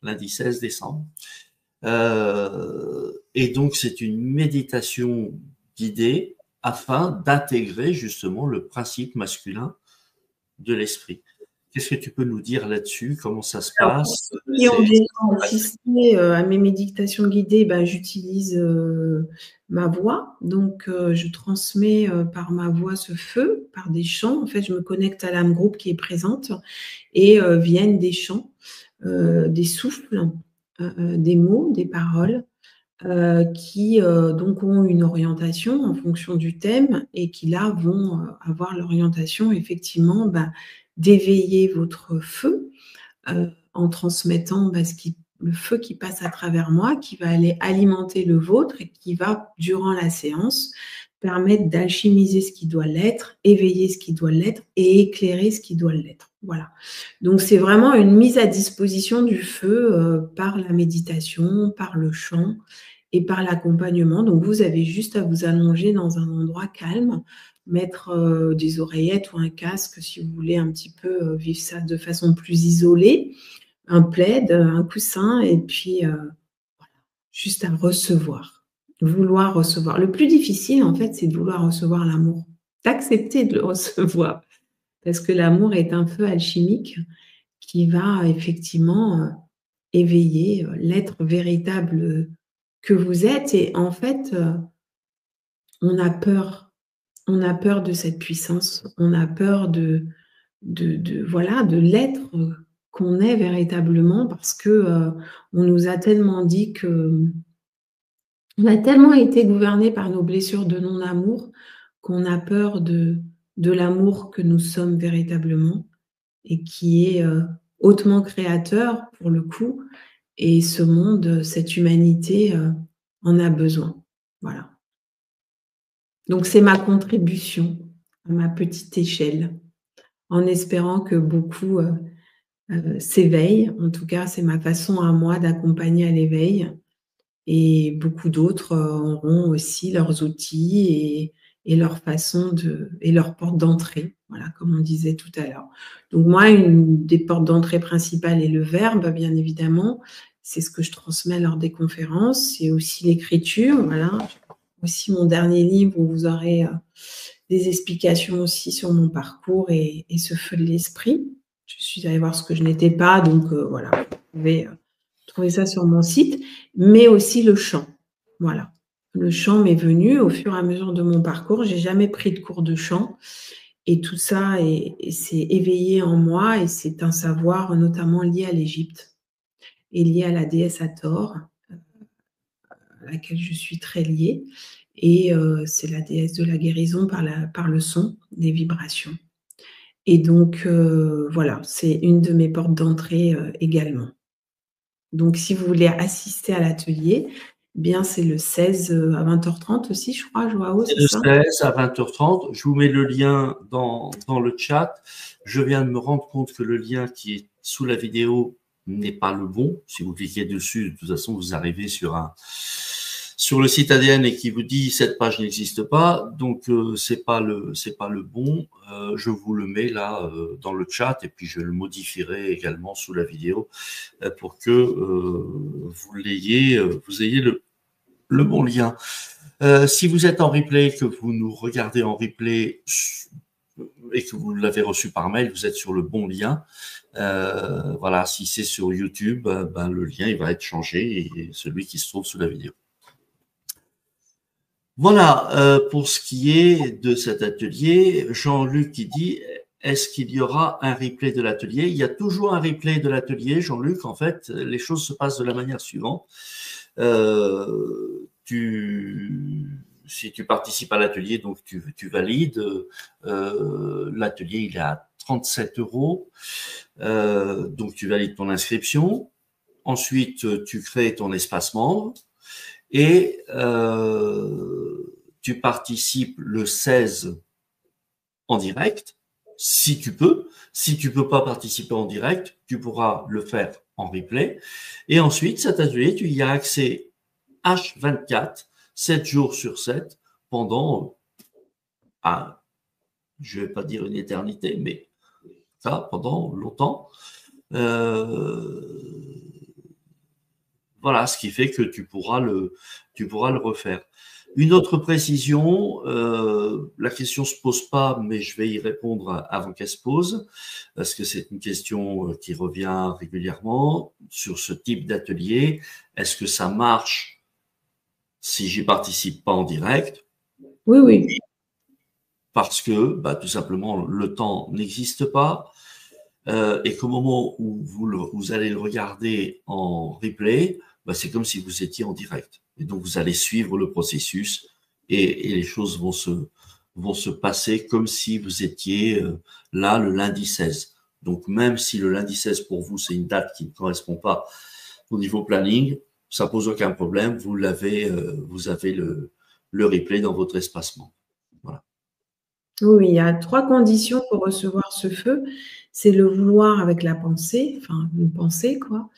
Lundi 16 décembre. Et donc, c'est une méditation guidée afin d'intégrer justement le principe masculin de l'esprit. Qu'est-ce que tu peux nous dire là-dessus? Comment ça se Alors, passe? qui ont déjà assisté à mes méditations guidées, ben, j'utilise ma voix. Donc, je transmets par ma voix ce feu, par des chants. En fait, je me connecte à l'âme groupe qui est présente et viennent des chants, des souffles, des mots, des paroles qui donc ont une orientation en fonction du thème et qui là vont avoir l'orientation effectivement d'éveiller votre feu en transmettant le feu qui passe à travers moi, qui va aller alimenter le vôtre et qui va, durant la séance, permettre d'alchimiser ce qui doit l'être, éveiller ce qui doit l'être et éclairer ce qui doit l'être. Voilà. Donc, c'est vraiment une mise à disposition du feu par la méditation, par le chant et par l'accompagnement. Donc, vous avez juste à vous allonger dans un endroit calme, mettre des oreillettes ou un casque si vous voulez un petit peu vivre ça de façon plus isolée, un plaid, un coussin, et puis voilà, juste à recevoir, vouloir recevoir. Le plus difficile, en fait, c'est de vouloir recevoir l'amour, d'accepter de le recevoir, parce que l'amour est un feu alchimique qui va effectivement éveiller l'être véritable que vous êtes. Et en fait, on a peur. On a peur de cette puissance. On a peur voilà, de l'être qu'on est véritablement parce que on nous a tellement dit que on a tellement été gouverné par nos blessures de non-amour qu'on a peur de l'amour que nous sommes véritablement et qui est hautement créateur pour le coup. Et ce monde, cette humanité en a besoin. Voilà. Donc, c'est ma contribution à ma petite échelle, en espérant que beaucoup s'éveillent. En tout cas, c'est ma façon à moi d'accompagner à l'éveil. Et beaucoup d'autres auront aussi leurs outils et leur façon et leur porte d'entrée, voilà, comme on disait tout à l'heure. Donc moi, une des portes d'entrée principales est le verbe, bien évidemment. C'est ce que je transmets lors des conférences. C'est aussi l'écriture, voilà. Aussi mon dernier livre où vous aurez des explications aussi sur mon parcours et ce feu de l'esprit. Je suis allée voir ce que je n'étais pas, donc voilà, vous pouvez trouver ça sur mon site, mais aussi le chant. Voilà. Le chant m'est venu au fur et à mesure de mon parcours. J'ai jamais pris de cours de chant et tout ça s'est éveillé en moi et c'est un savoir notamment lié à l'Égypte et lié à la déesse Hathor, à laquelle je suis très liée. Et c'est la déesse de la guérison par le son, des vibrations. Et donc, voilà, c'est une de mes portes d'entrée également. Donc, si vous voulez assister à l'atelier, bien c'est le 16 à 20h30 aussi, je crois, Joao, C'est c'est le ça? 16 à 20h30. Je vous mets le lien dans le chat. Je viens de me rendre compte que le lien qui est sous la vidéo n'est pas le bon. Si vous cliquez dessus, de toute façon, vous arrivez sur le site ADN et qui vous dit cette page n'existe pas. Donc, c'est pas le bon. Je vous le mets là dans le chat et puis je le modifierai également sous la vidéo pour que vous ayez le bon lien. Si vous êtes en replay, que vous nous regardez en replay et que vous l'avez reçu par mail, vous êtes sur le bon lien. Voilà, si c'est sur YouTube, le lien il va être changé et celui qui se trouve sous la vidéo. Voilà, pour ce qui est de cet atelier, Jean-Luc qui dit, est-ce qu'il y aura un replay de l'atelier? Il y a toujours un replay de l'atelier, Jean-Luc. En fait, les choses se passent de la manière suivante. Si tu participes à l'atelier, donc tu valides. L'atelier, il est à 37 €. Donc, tu valides ton inscription. Ensuite, tu crées ton espace membre et tu participes le 16 en direct, si tu peux. Si tu peux pas participer en direct, tu pourras le faire en replay. Et ensuite, cet atelier, tu y as accès H24, 7 jours sur 7, pendant, je vais pas dire une éternité, mais ça, pendant longtemps. Voilà, ce qui fait que tu pourras le refaire. Une autre précision, la question se pose pas, mais je vais y répondre avant qu'elle se pose, parce que c'est une question qui revient régulièrement sur ce type d'atelier. Est-ce que ça marche si j'y participe pas en direct? Oui, oui. Parce que, bah, tout simplement, le temps n'existe pas, et qu'au moment où vous allez le regarder en replay, bah, c'est comme si vous étiez en direct. Et donc, vous allez suivre le processus et les choses vont se passer comme si vous étiez là le lundi 16. Donc, même si le lundi 16 pour vous, c'est une date qui ne correspond pas au niveau planning, ça pose aucun problème. Vous avez le replay dans votre espacement. Voilà. Oui, il y a 3 conditions pour recevoir ce feu. C'est le vouloir avec la pensée, enfin une pensée quoi,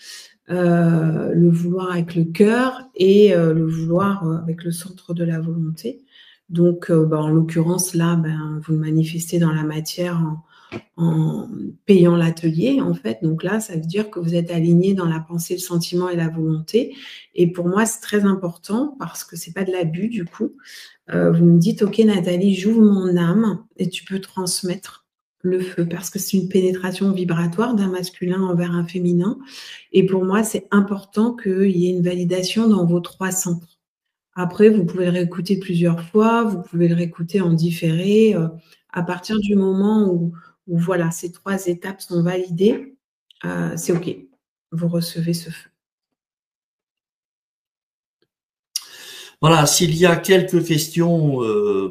le vouloir avec le cœur et le vouloir, avec le centre de la volonté. Donc bah, en l'occurrence là, ben, vous le manifestez dans la matière en payant l'atelier en fait. Donc là, ça veut dire que vous êtes aligné dans la pensée, le sentiment et la volonté. Et pour moi, c'est très important parce que c'est pas de l'abus du coup. Vous me dites: «OK Nathalie, j'ouvre mon âme et tu peux transmettre le feu», parce que c'est une pénétration vibratoire d'un masculin envers un féminin et pour moi, c'est important qu'il y ait une validation dans vos 3 centres. Après, vous pouvez le réécouter plusieurs fois, vous pouvez le réécouter en différé, à partir du moment où voilà, ces 3 étapes sont validées, c'est OK. Vous recevez ce feu. Voilà, s'il y a quelques questions,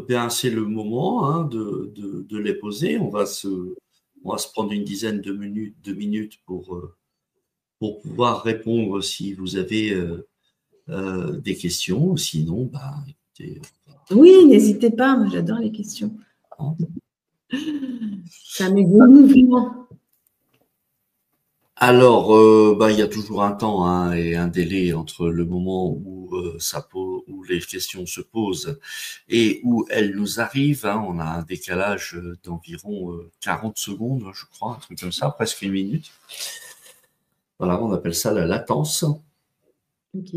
bien c'est le moment hein, de les poser. On va se prendre une dizaine de minutes pour pouvoir répondre si vous avez des questions. Sinon, bah, écoutez, Oui, n'hésitez pas, moi j'adore les questions. hein. Ça met du mouvement. Alors, bah, il y a toujours un temps hein, et un délai entre le moment où où les questions se posent et où elles nous arrivent. Hein. On a un décalage d'environ 40 secondes, je crois, un truc comme ça, presque une minute. Voilà, on appelle ça la latence. OK.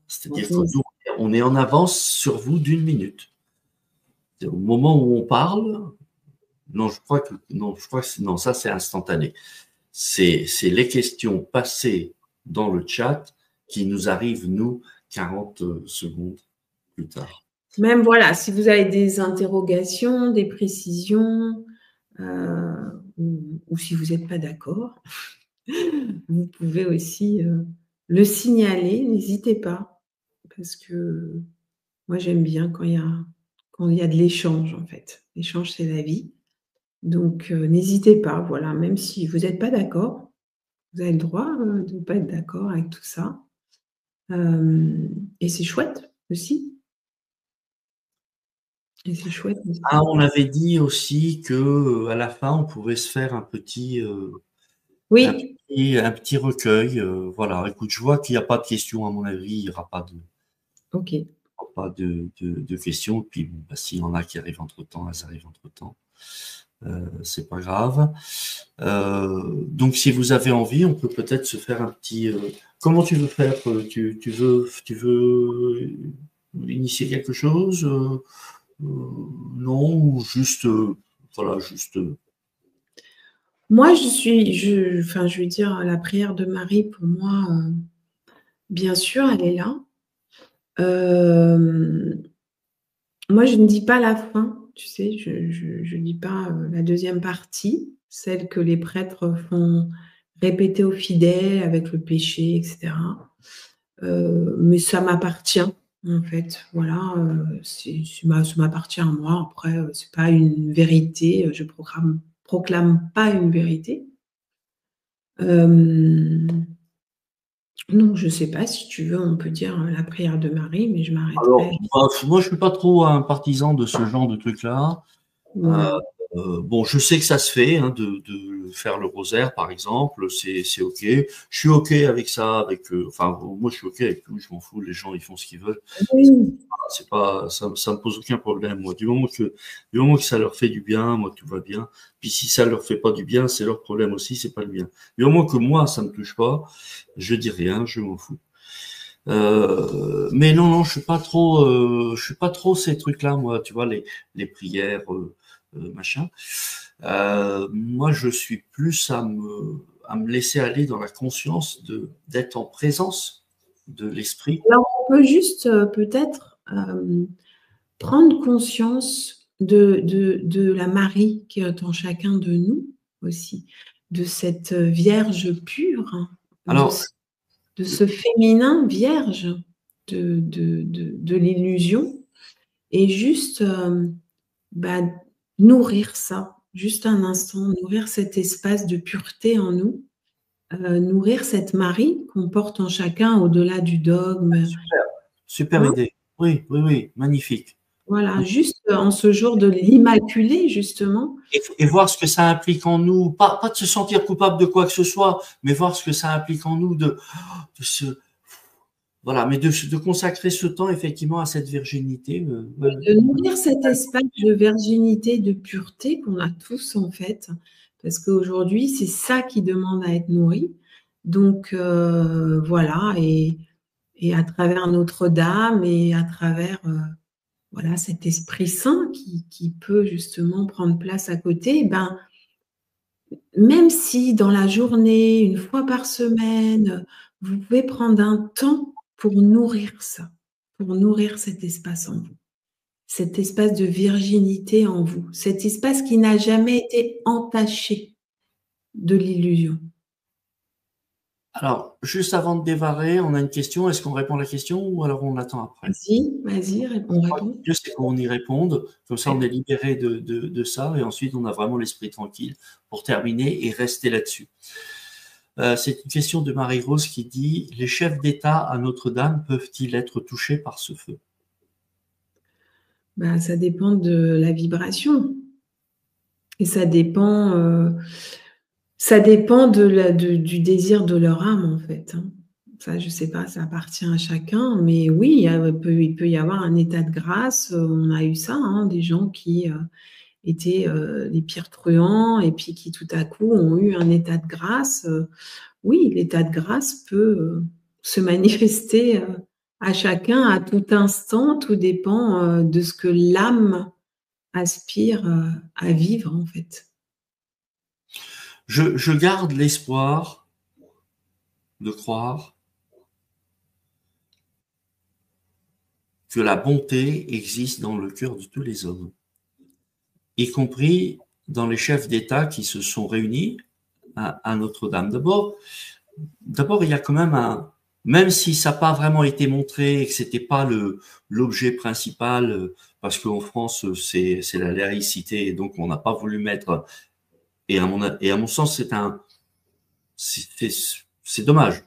C'est-à-dire que nous, on est en avance sur vous d'une minute. Au moment où on parle, non, non, ça c'est instantané. C'est les questions passées dans le chat qui nous arrivent, nous, 40 secondes plus tard. Même voilà, si vous avez des interrogations, des précisions, ou si vous n'êtes pas d'accord, vous pouvez aussi le signaler, n'hésitez pas, parce que moi j'aime bien quand il y a de l'échange en fait. L'échange, c'est la vie. Donc n'hésitez pas, voilà, même si vous n'êtes pas d'accord, vous avez le droit de ne pas être d'accord avec tout ça. Et c'est chouette aussi. Et c'est chouette aussi. Ah, on avait dit aussi que à la fin, on pouvait se faire Oui, un petit recueil. Voilà. Écoute, je vois qu'il n'y a pas de questions à mon avis. Il n'y aura OK. pas de questions. Puis, bon, bah, s'il y en a qui arrivent entre-temps, elles arrivent entre-temps. C'est pas grave. Donc, si vous avez envie, on peut peut-être se faire un petit. Comment tu veux faire? Tu veux initier quelque chose? Non, ou juste, voilà, juste. Moi, enfin, je veux dire, la prière de Marie, pour moi, bien sûr, elle est là. Moi, je ne dis pas la fin, tu sais, je dis pas, la deuxième partie, celle que les prêtres font répéter aux fidèles avec le péché et cetera. Mais ça m'appartient, en fait, voilà, ça m'appartient à moi. Après, c'est pas une vérité, je proclame pas une vérité. Non, je sais pas, si tu veux, on peut dire, la prière de Marie, mais je Alors, m'arrêterai bah, moi, je suis pas trop un partisan de ce genre de truc-là. Euh, ouais. bon, je sais que ça se fait, hein, de faire le rosaire, par exemple, c'est ok. Je suis ok avec ça, enfin, moi, je suis ok avec tout, je m'en fous, les gens, ils font ce qu'ils veulent. Oui, C'est pas, ça me pose aucun problème, moi. Du moment que ça leur fait du bien, moi, tout va bien. Puis si ça leur fait pas du bien, c'est leur problème aussi, c'est pas le mien. Du moment que moi, ça me touche pas, je dis rien, je m'en fous. Mais non, je suis pas trop ces trucs-là, moi, tu vois, les prières, machin. Moi, je suis plus à me laisser aller dans la conscience d'être en présence de l'esprit. Alors, on peut juste peut-être prendre conscience de la Marie qui est en chacun de nous aussi, de cette Vierge pure, Alors, de ce féminin vierge de l'illusion, et juste bah, nourrir ça, juste un instant, nourrir cet espace de pureté en nous, nourrir cette Marie qu'on porte en chacun au-delà du dogme. super Hein? idée. Oui, magnifique. Voilà, juste en ce jour de l'Immaculée, justement. Et voir ce que ça implique en nous, pas de se sentir coupable de quoi que ce soit, mais voir ce que ça implique en nous voilà, mais de consacrer ce temps effectivement à cette virginité. De nourrir cet espace de virginité, de pureté qu'on a tous en fait, parce qu'aujourd'hui, c'est ça qui demande à être nourri. Donc voilà, et à travers Notre-Dame et à travers voilà, cet Esprit Saint qui peut justement prendre place à côté, ben, même si dans la journée, une fois par semaine, vous pouvez prendre un temps pour nourrir ça, pour nourrir cet espace en vous, cet espace de virginité en vous, cet espace qui n'a jamais été entaché de l'illusion. Alors, juste avant de démarrer, on a une question. Est-ce qu'on répond à la question ou alors on attend après? Vas-y, on répond. Le mieux, c'est qu'on y réponde. Comme ça, on est libéré de ça. Et ensuite, on a vraiment l'esprit tranquille pour terminer et rester là-dessus. C'est une question de Marie-Rose qui dit « Les chefs d'État à Notre-Dame peuvent-ils être touchés par ce feu ?» Ben, ça dépend de la vibration. Et ça dépend du désir de leur âme, en fait. Hein. Ça, je ne sais pas, ça appartient à chacun. Mais oui, il peut y avoir un état de grâce. On a eu ça, hein, des gens qui étaient les pires truands et puis qui, tout à coup, ont eu un état de grâce. Oui, l'état de grâce peut se manifester à chacun, à tout instant. Tout dépend de ce que l'âme aspire à vivre, en fait. Je garde l'espoir de croire que la bonté existe dans le cœur de tous les hommes, y compris dans les chefs d'État qui se sont réunis à Notre-Dame. D'abord, il y a quand même même si ça n'a pas vraiment été montré et que c'était pas l'objet principal, parce qu'en France, c'est la laïcité, et donc on n'a pas voulu mettre, et à mon sens, c'est dommage,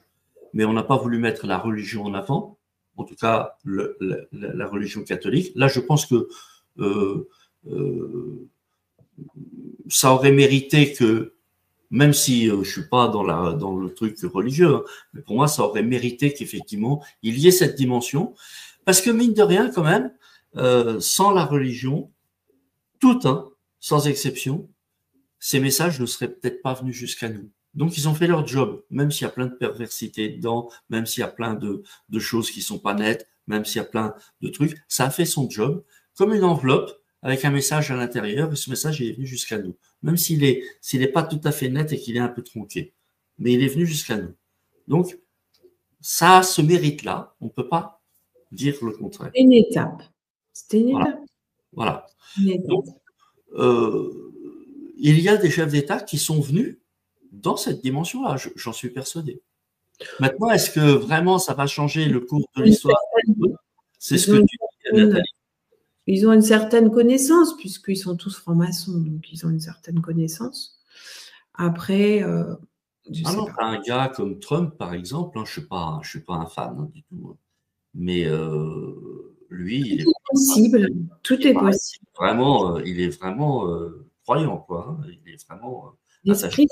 mais on n'a pas voulu mettre la religion en avant, en tout cas la religion catholique. Là, je pense que ça aurait mérité que, même si je suis pas dans le truc religieux, hein, mais pour moi, ça aurait mérité qu'effectivement, il y ait cette dimension, parce que mine de rien, quand même, sans la religion, toutes, hein, sans exception, ces messages ne seraient peut-être pas venus jusqu'à nous. Donc, ils ont fait leur job, même s'il y a plein de perversité dedans, même s'il y a plein de choses qui sont pas nettes, même s'il y a plein de trucs, ça a fait son job, comme une enveloppe, avec un message à l'intérieur, et ce message est venu jusqu'à nous. Même s'il est pas tout à fait net et qu'il est un peu tronqué. Mais il est venu jusqu'à nous. Donc, ça a ce mérite-là. On ne peut pas dire le contraire. Une étape. C'était une Voilà. étape. Voilà. Une étape. Donc, il y a des chefs d'État qui sont venus dans cette dimension-là, j'en suis persuadé. Maintenant, est-ce que vraiment ça va changer le cours de l'histoire? C'est ce que tu dis, Nathalie. Ils ont une certaine connaissance, puisqu'ils sont tous francs-maçons, donc ils ont une certaine connaissance. Après, je sais pas. Un gars comme Trump, par exemple, hein, je suis pas un fan, hein, du tout. Mais lui, il est possible. Tout est possible. Il est vraiment croyant, quoi. Hein. Il est vraiment L'esprit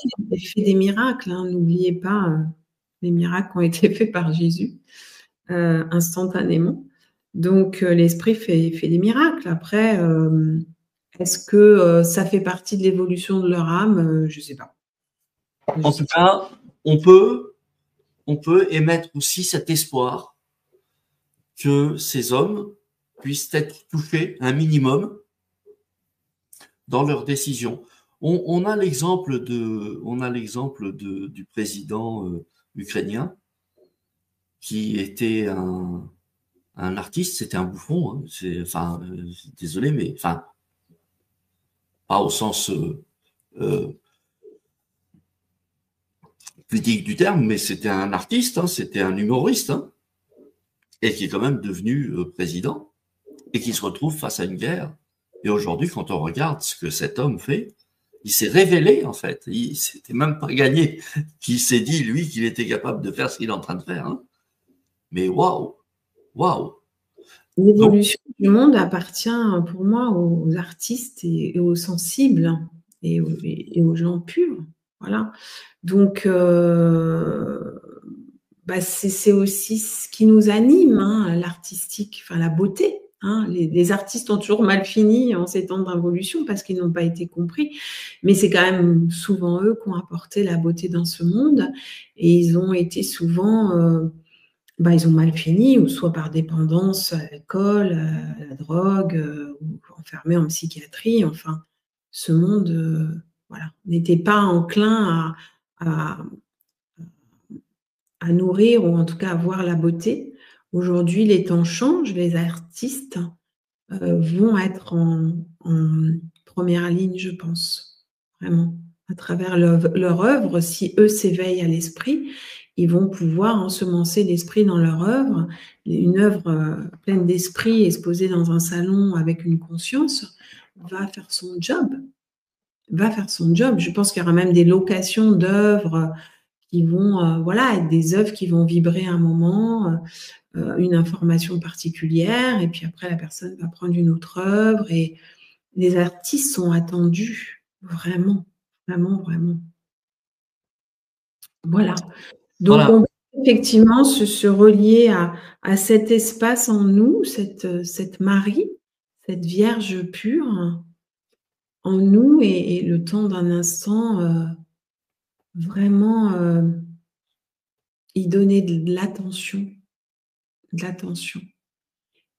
fait des miracles. Hein. N'oubliez pas les miracles qui ont été faits par Jésus instantanément. Donc, l'esprit fait des miracles. Après, est-ce que ça fait partie de l'évolution de leur âme? Je ne sais pas. En tout cas, on peut émettre aussi cet espoir que ces hommes puissent être touchés un minimum dans leurs décisions. On a l'exemple du président ukrainien qui était un artiste, c'était un bouffon. Désolé, mais pas au sens pudique du terme, mais c'était un artiste, c'était un humoriste, et qui est quand même devenu président, et qui se retrouve face à une guerre. Et aujourd'hui, quand on regarde ce que cet homme fait, il s'est révélé, en fait. Il s'était même pas gagné. Qui s'est dit, lui, qu'il était capable de faire ce qu'il est en train de faire. Mais waouh, waouh. L'évolution du monde appartient pour moi aux artistes et aux sensibles et aux gens purs. Voilà. Donc, c'est aussi ce qui nous anime, l'artistique, la beauté. Les artistes ont toujours mal fini en ces temps d'involution parce qu'ils n'ont pas été compris. Mais c'est quand même souvent eux qui ont apporté la beauté dans ce monde. Et ils ont été souvent... ils ont mal fini, ou soit par dépendance à l'alcool, à la drogue, ou enfermés en psychiatrie. Enfin, ce monde n'était pas enclin à nourrir, ou en tout cas à voir la beauté. Aujourd'hui, les temps changent, les artistes vont être en première ligne, je pense, vraiment. À travers leur œuvre, si eux s'éveillent à l'esprit, ils vont pouvoir ensemencer l'esprit dans leur œuvre. Une œuvre pleine d'esprit exposée dans un salon avec une conscience va faire son job. Je pense qu'il y aura même des locations d'œuvres qui vont être des œuvres qui vont vibrer à un moment, une information particulière, et puis après la personne va prendre une autre œuvre, et les artistes sont attendus, vraiment, vraiment, vraiment. Voilà. Donc, on peut effectivement se relier à cet espace en nous, cette Marie, cette Vierge pure en nous, et le temps d'un instant, vraiment y donner de l'attention,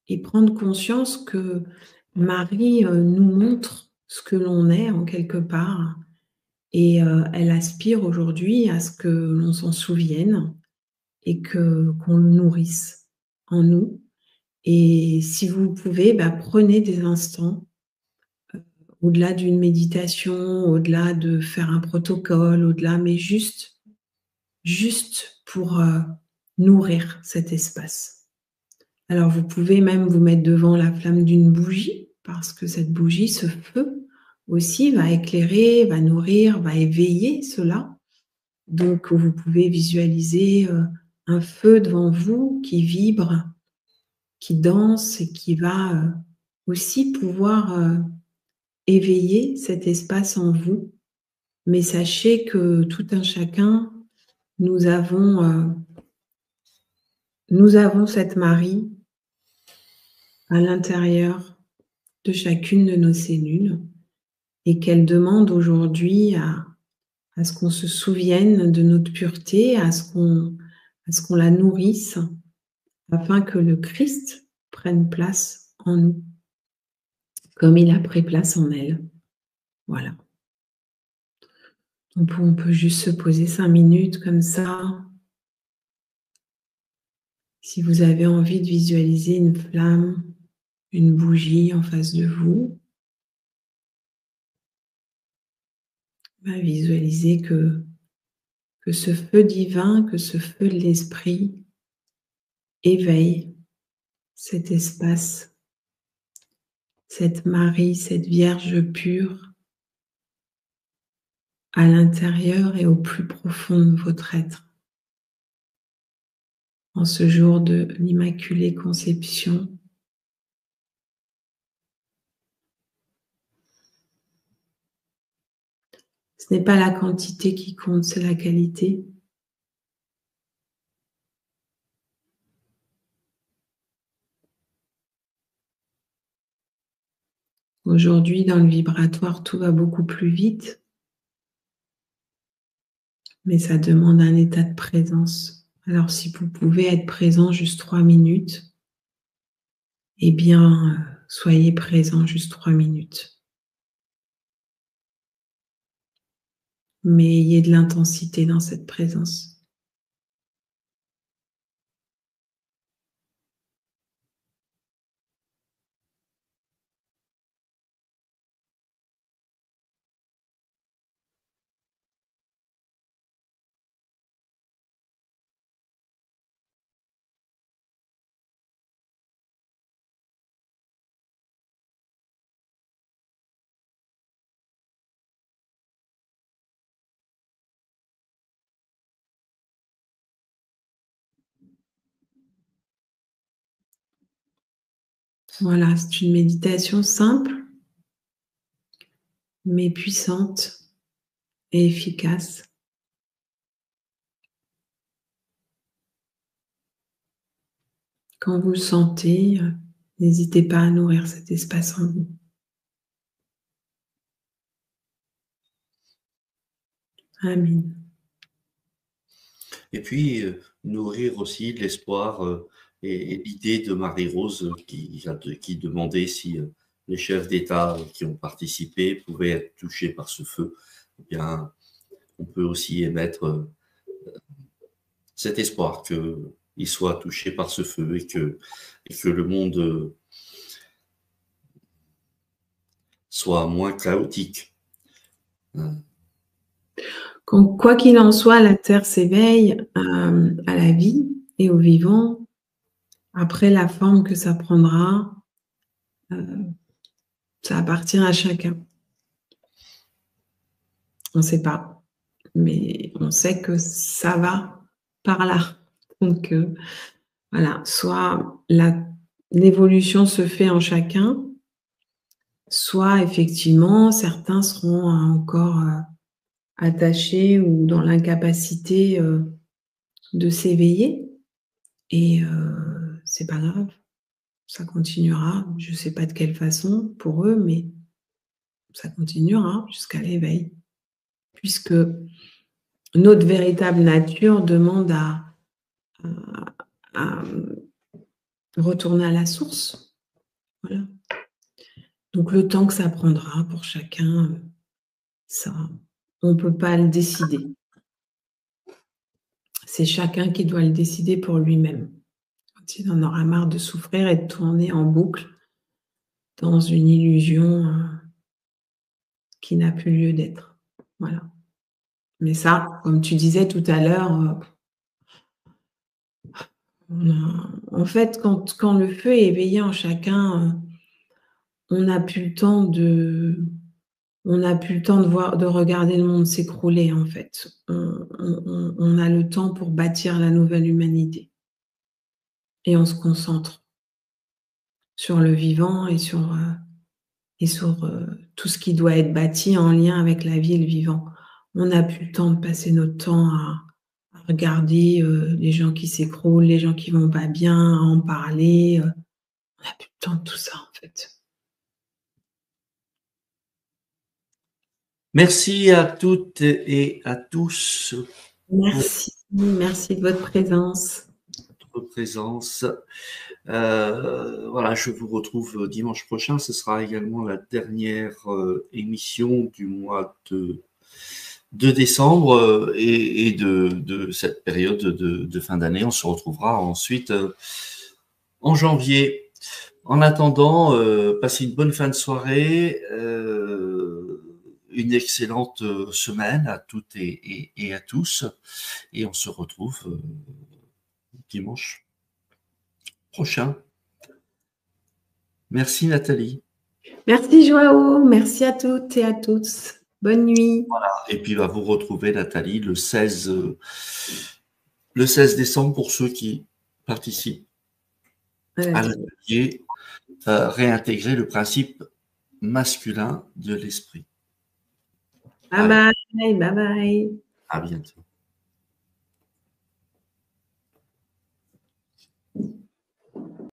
et prendre conscience que Marie nous montre ce que l'on est en quelque part, et elle aspire aujourd'hui à ce que l'on s'en souvienne et qu'on le nourrisse en nous. Et si vous pouvez, prenez des instants, au-delà d'une méditation, au-delà de faire un protocole, au-delà, mais juste pour nourrir cet espace. Alors, vous pouvez même vous mettre devant la flamme d'une bougie, parce que cette bougie, ce feu aussi, va éclairer, va nourrir, va éveiller cela. Donc, vous pouvez visualiser un feu devant vous qui vibre, qui danse, et qui va aussi pouvoir éveiller cet espace en vous. Mais sachez que tout un chacun, nous avons cette Marie à l'intérieur de chacune de nos cellules, et qu'elle demande aujourd'hui à ce qu'on se souvienne de notre pureté, à ce qu'on la nourrisse, afin que le Christ prenne place en nous, comme il a pris place en elle. Voilà. Donc, on peut juste se poser 5 minutes comme ça. Si vous avez envie de visualiser une flamme, une bougie en face de vous, visualisez que ce feu divin, que ce feu de l'esprit éveille cet espace, cette Marie, cette Vierge pure à l'intérieur et au plus profond de votre être. En ce jour de l'Immaculée Conception, ce n'est pas la quantité qui compte, c'est la qualité. Aujourd'hui, dans le vibratoire, tout va beaucoup plus vite, mais ça demande un état de présence. Alors, si vous pouvez être présent juste 3 minutes, eh bien, soyez présent juste 3 minutes. Mais ayez de l'intensité dans cette présence. Voilà, c'est une méditation simple, mais puissante et efficace. Quand vous le sentez, n'hésitez pas à nourrir cet espace en vous. Amen. Et puis, nourrir aussi l'espoir et l'idée de Marie-Rose qui demandait si les chefs d'État qui ont participé pouvaient être touchés par ce feu. Eh bien, on peut aussi émettre cet espoir qu'ils soient touchés par ce feu et que le monde soit moins chaotique. Quoi qu'il en soit, la Terre s'éveille à la vie et au vivant. Après, la forme que ça prendra, ça appartient à chacun. On ne sait pas, mais on sait que ça va par là. Donc, voilà, soit l'évolution se fait en chacun, soit effectivement, certains seront encore attachés ou dans l'incapacité de s'éveiller. Et c'est pas grave, ça continuera. Je ne sais pas de quelle façon pour eux, mais ça continuera jusqu'à l'éveil. Puisque notre véritable nature demande à retourner à la source. Voilà. Donc le temps que ça prendra pour chacun, ça, on ne peut pas le décider. C'est chacun qui doit le décider pour lui-même. Quand il en aura marre de souffrir et de tourner en boucle dans une illusion qui n'a plus lieu d'être. Voilà. Mais ça, comme tu disais tout à l'heure, en fait, quand le feu est éveillé en chacun, on n'a plus le temps de voir, de regarder le monde s'écrouler, en fait. On a le temps pour bâtir la nouvelle humanité. Et on se concentre sur le vivant et sur tout ce qui doit être bâti en lien avec la vie et le vivant. On n'a plus le temps de passer notre temps à regarder les gens qui s'écroulent, les gens qui vont pas bien, à en parler. On n'a plus le temps de tout ça, en fait. Merci à toutes et à tous. Merci, merci de votre présence. Votre présence. Voilà, je vous retrouve dimanche prochain. Ce sera également la dernière émission du mois de décembre et de cette période de fin d'année. On se retrouvera ensuite en janvier. En attendant, passez une bonne fin de soirée, une excellente semaine à toutes et à tous. Et on se retrouve dimanche prochain. Merci Nathalie. Merci Joao, merci à toutes et à tous. Bonne nuit. Voilà. Et puis vous retrouvez Nathalie le 16 décembre pour ceux qui participent à l'atelier réintégrer le principe masculin de l'esprit. Bye bye, bye bye. À bientôt.